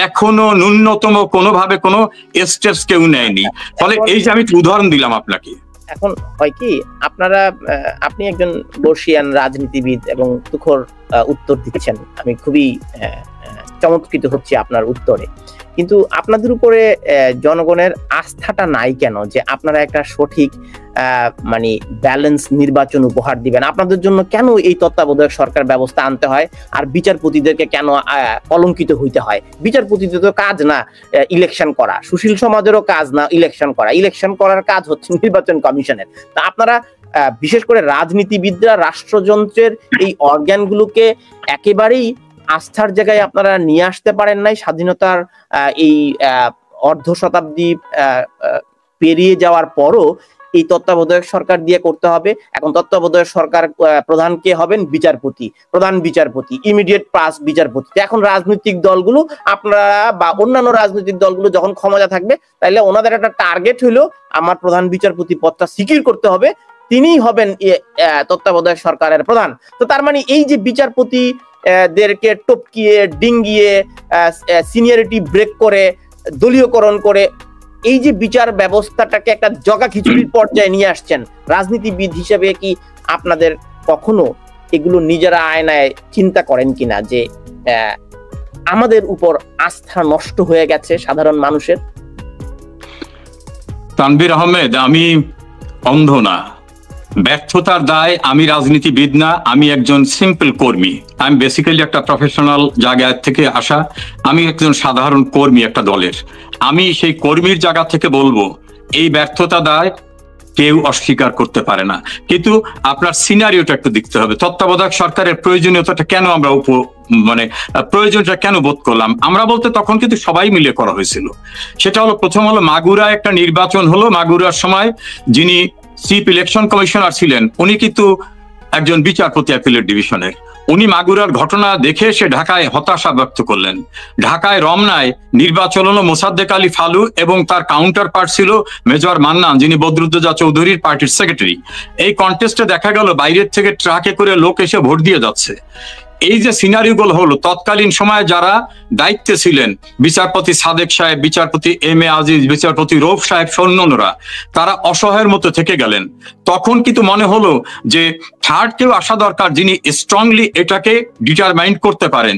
এখনো ন্যূনতম কোনোভাবে কোনো স্টেপস কেউ নেয়নি। ফলে এই যে আমি উদাহরণ দিলাম আপনাকে। এখন হয় কি, আপনি একজন বর্ষিয়ান রাজনীতিবিদ এবং তুখোর উত্তর দিচ্ছেন, আমি খুবই চমৎকৃত হচ্ছে আপনার উত্তরে। কিন্তু আপনাদের উপরে জনগণের আস্থাটা নাই কেন যে আপনারা একটা সঠিক মানে ব্যালেন্স নির্বাচন উপহার দিবেন? আপনাদের জন্য কেন এই তত্ত্বাবধায়ক সরকার ব্যবস্থা আনতে হয়, আর বিচারপতিদেরকে কেন কলঙ্কিত হইতে হয়? বিচারপতিদের তো কাজ না ইলেকশন করা, সুশীল সমাজেরও কাজ না ইলেকশন করা, ইলেকশন করার কাজ হচ্ছে নির্বাচন কমিশনের। তা আপনারা বিশেষ করে রাজনীতিবিদরা রাষ্ট্রযন্ত্রের এই অর্গানগুলোকে একেবারেই আস্থার জায়গায় আপনারা নিয়ে আসতে পারেন নাই। স্বাধীনতার এই অর্ধ শতাব্দী পেরিয়ে যাওয়ার পরও এই তত্ত্বাবধায়ক সরকার দিয়ে করতে হবে। এখন তত্ত্বাবধায়ক সরকার প্রধান কে হবেন? বিচারপতি, প্রধান বিচারপতি, ইমিডিয়েট পাস বিচারপতি। এখন রাজনৈতিক দলগুলো আপনারা বা অন্যান্য রাজনৈতিক দলগুলো যখন ক্ষমতা থাকবে, তাইলে ওনাদের একটা টার্গেট হইলো আমার প্রধান বিচারপতি পদটা সিকিউর করতে হবে, তিনিই হবেন তত্ত্বাবধায়ক সরকারের প্রধান। তো তার মানে এই যে বিচারপতি দেরকে টপকিয়ে ডিঙ্গিয়ে সিনিয়রিটি ব্রেক করে দলীয়করণ করে এই যে বিচার ব্যবস্থাটাকে একটা জগা খিচুড়ির পর্যায়ে নিয়ে আসছেন, রাজনীতিবিদ হিসেবে কি আপনাদের কখনো এগুলো নিজেরা আয়নায় চিন্তা করেন কিনা যে আমাদের উপর আস্থা নষ্ট হয়ে গেছে সাধারণ মানুষের? তানভীর আহমেদ, আমি অন্ধ না, ব্যর্থতার দায় আমি রাজনীতিবিদ না, আমি একজন সিম্পল কর্মী। আমি বেসিক্যালি একটা প্রফেশনাল জায়গা থেকে আসা, আমি একজন সাধারণ কর্মী একটা দলের। আমি সেই কর্মীর জায়গা থেকে বলবো এই ব্যর্থতা দায় কেউ অস্বীকার করতে পারে না, কিন্তু আপনার সিনারিওটা একটু দেখতে হবে। তত্ত্বাবধায়ক সরকারের প্রয়োজনীয়তাটা কেন আমরা প্রয়োজনটা কেন বোধ করলাম আমরা বলতে, তখন কিন্তু সবাই মিলে করা হয়েছিল। সেটা হলো, প্রথম হলো মাগুরা একটা নির্বাচন হলো। মাগুরার সময় যিনি চিফ ইলেকশন কমিশনার ছিলেন উনি কিন্তু একজন বিচারপতি অ্যাপিলেট ডিভিশনের। উনি মাগুরার ঘটনা দেখে সে ঢাকায় হতাশা ব্যক্ত করলেন। ঢাকায় রমনায় নির্বাচন হলো মোসাদ্দেক আলী ফালু এবং তার কাউন্টার পার্ট ছিল মেজর মান্নান, যিনি বদরুদ্দোজা চৌধুরীর পার্টির সেক্রেটারি। এই কন্টেস্টে দেখা গেল বাইরের থেকে ট্রাকে করে লোক এসে ভোট দিয়ে যাচ্ছে। এই যে সিনারিওগুলো হলো, তৎকালীন সময়ে যারা দায়িত্বে ছিলেন, বিচারপতি সাদেক সাহেব, বিচারপতি এম এ আজিজ, বিচারপতি রৌফ সাহেব, সৈন্যরা, তারা অসহায়ের মতো থেকে গেলেন। তখন কিন্তু মনে হলো যে থার্ড কেউ আসা দরকার, যিনি স্ট্রংলি এটাকে ডিটারমাইন করতে পারেন।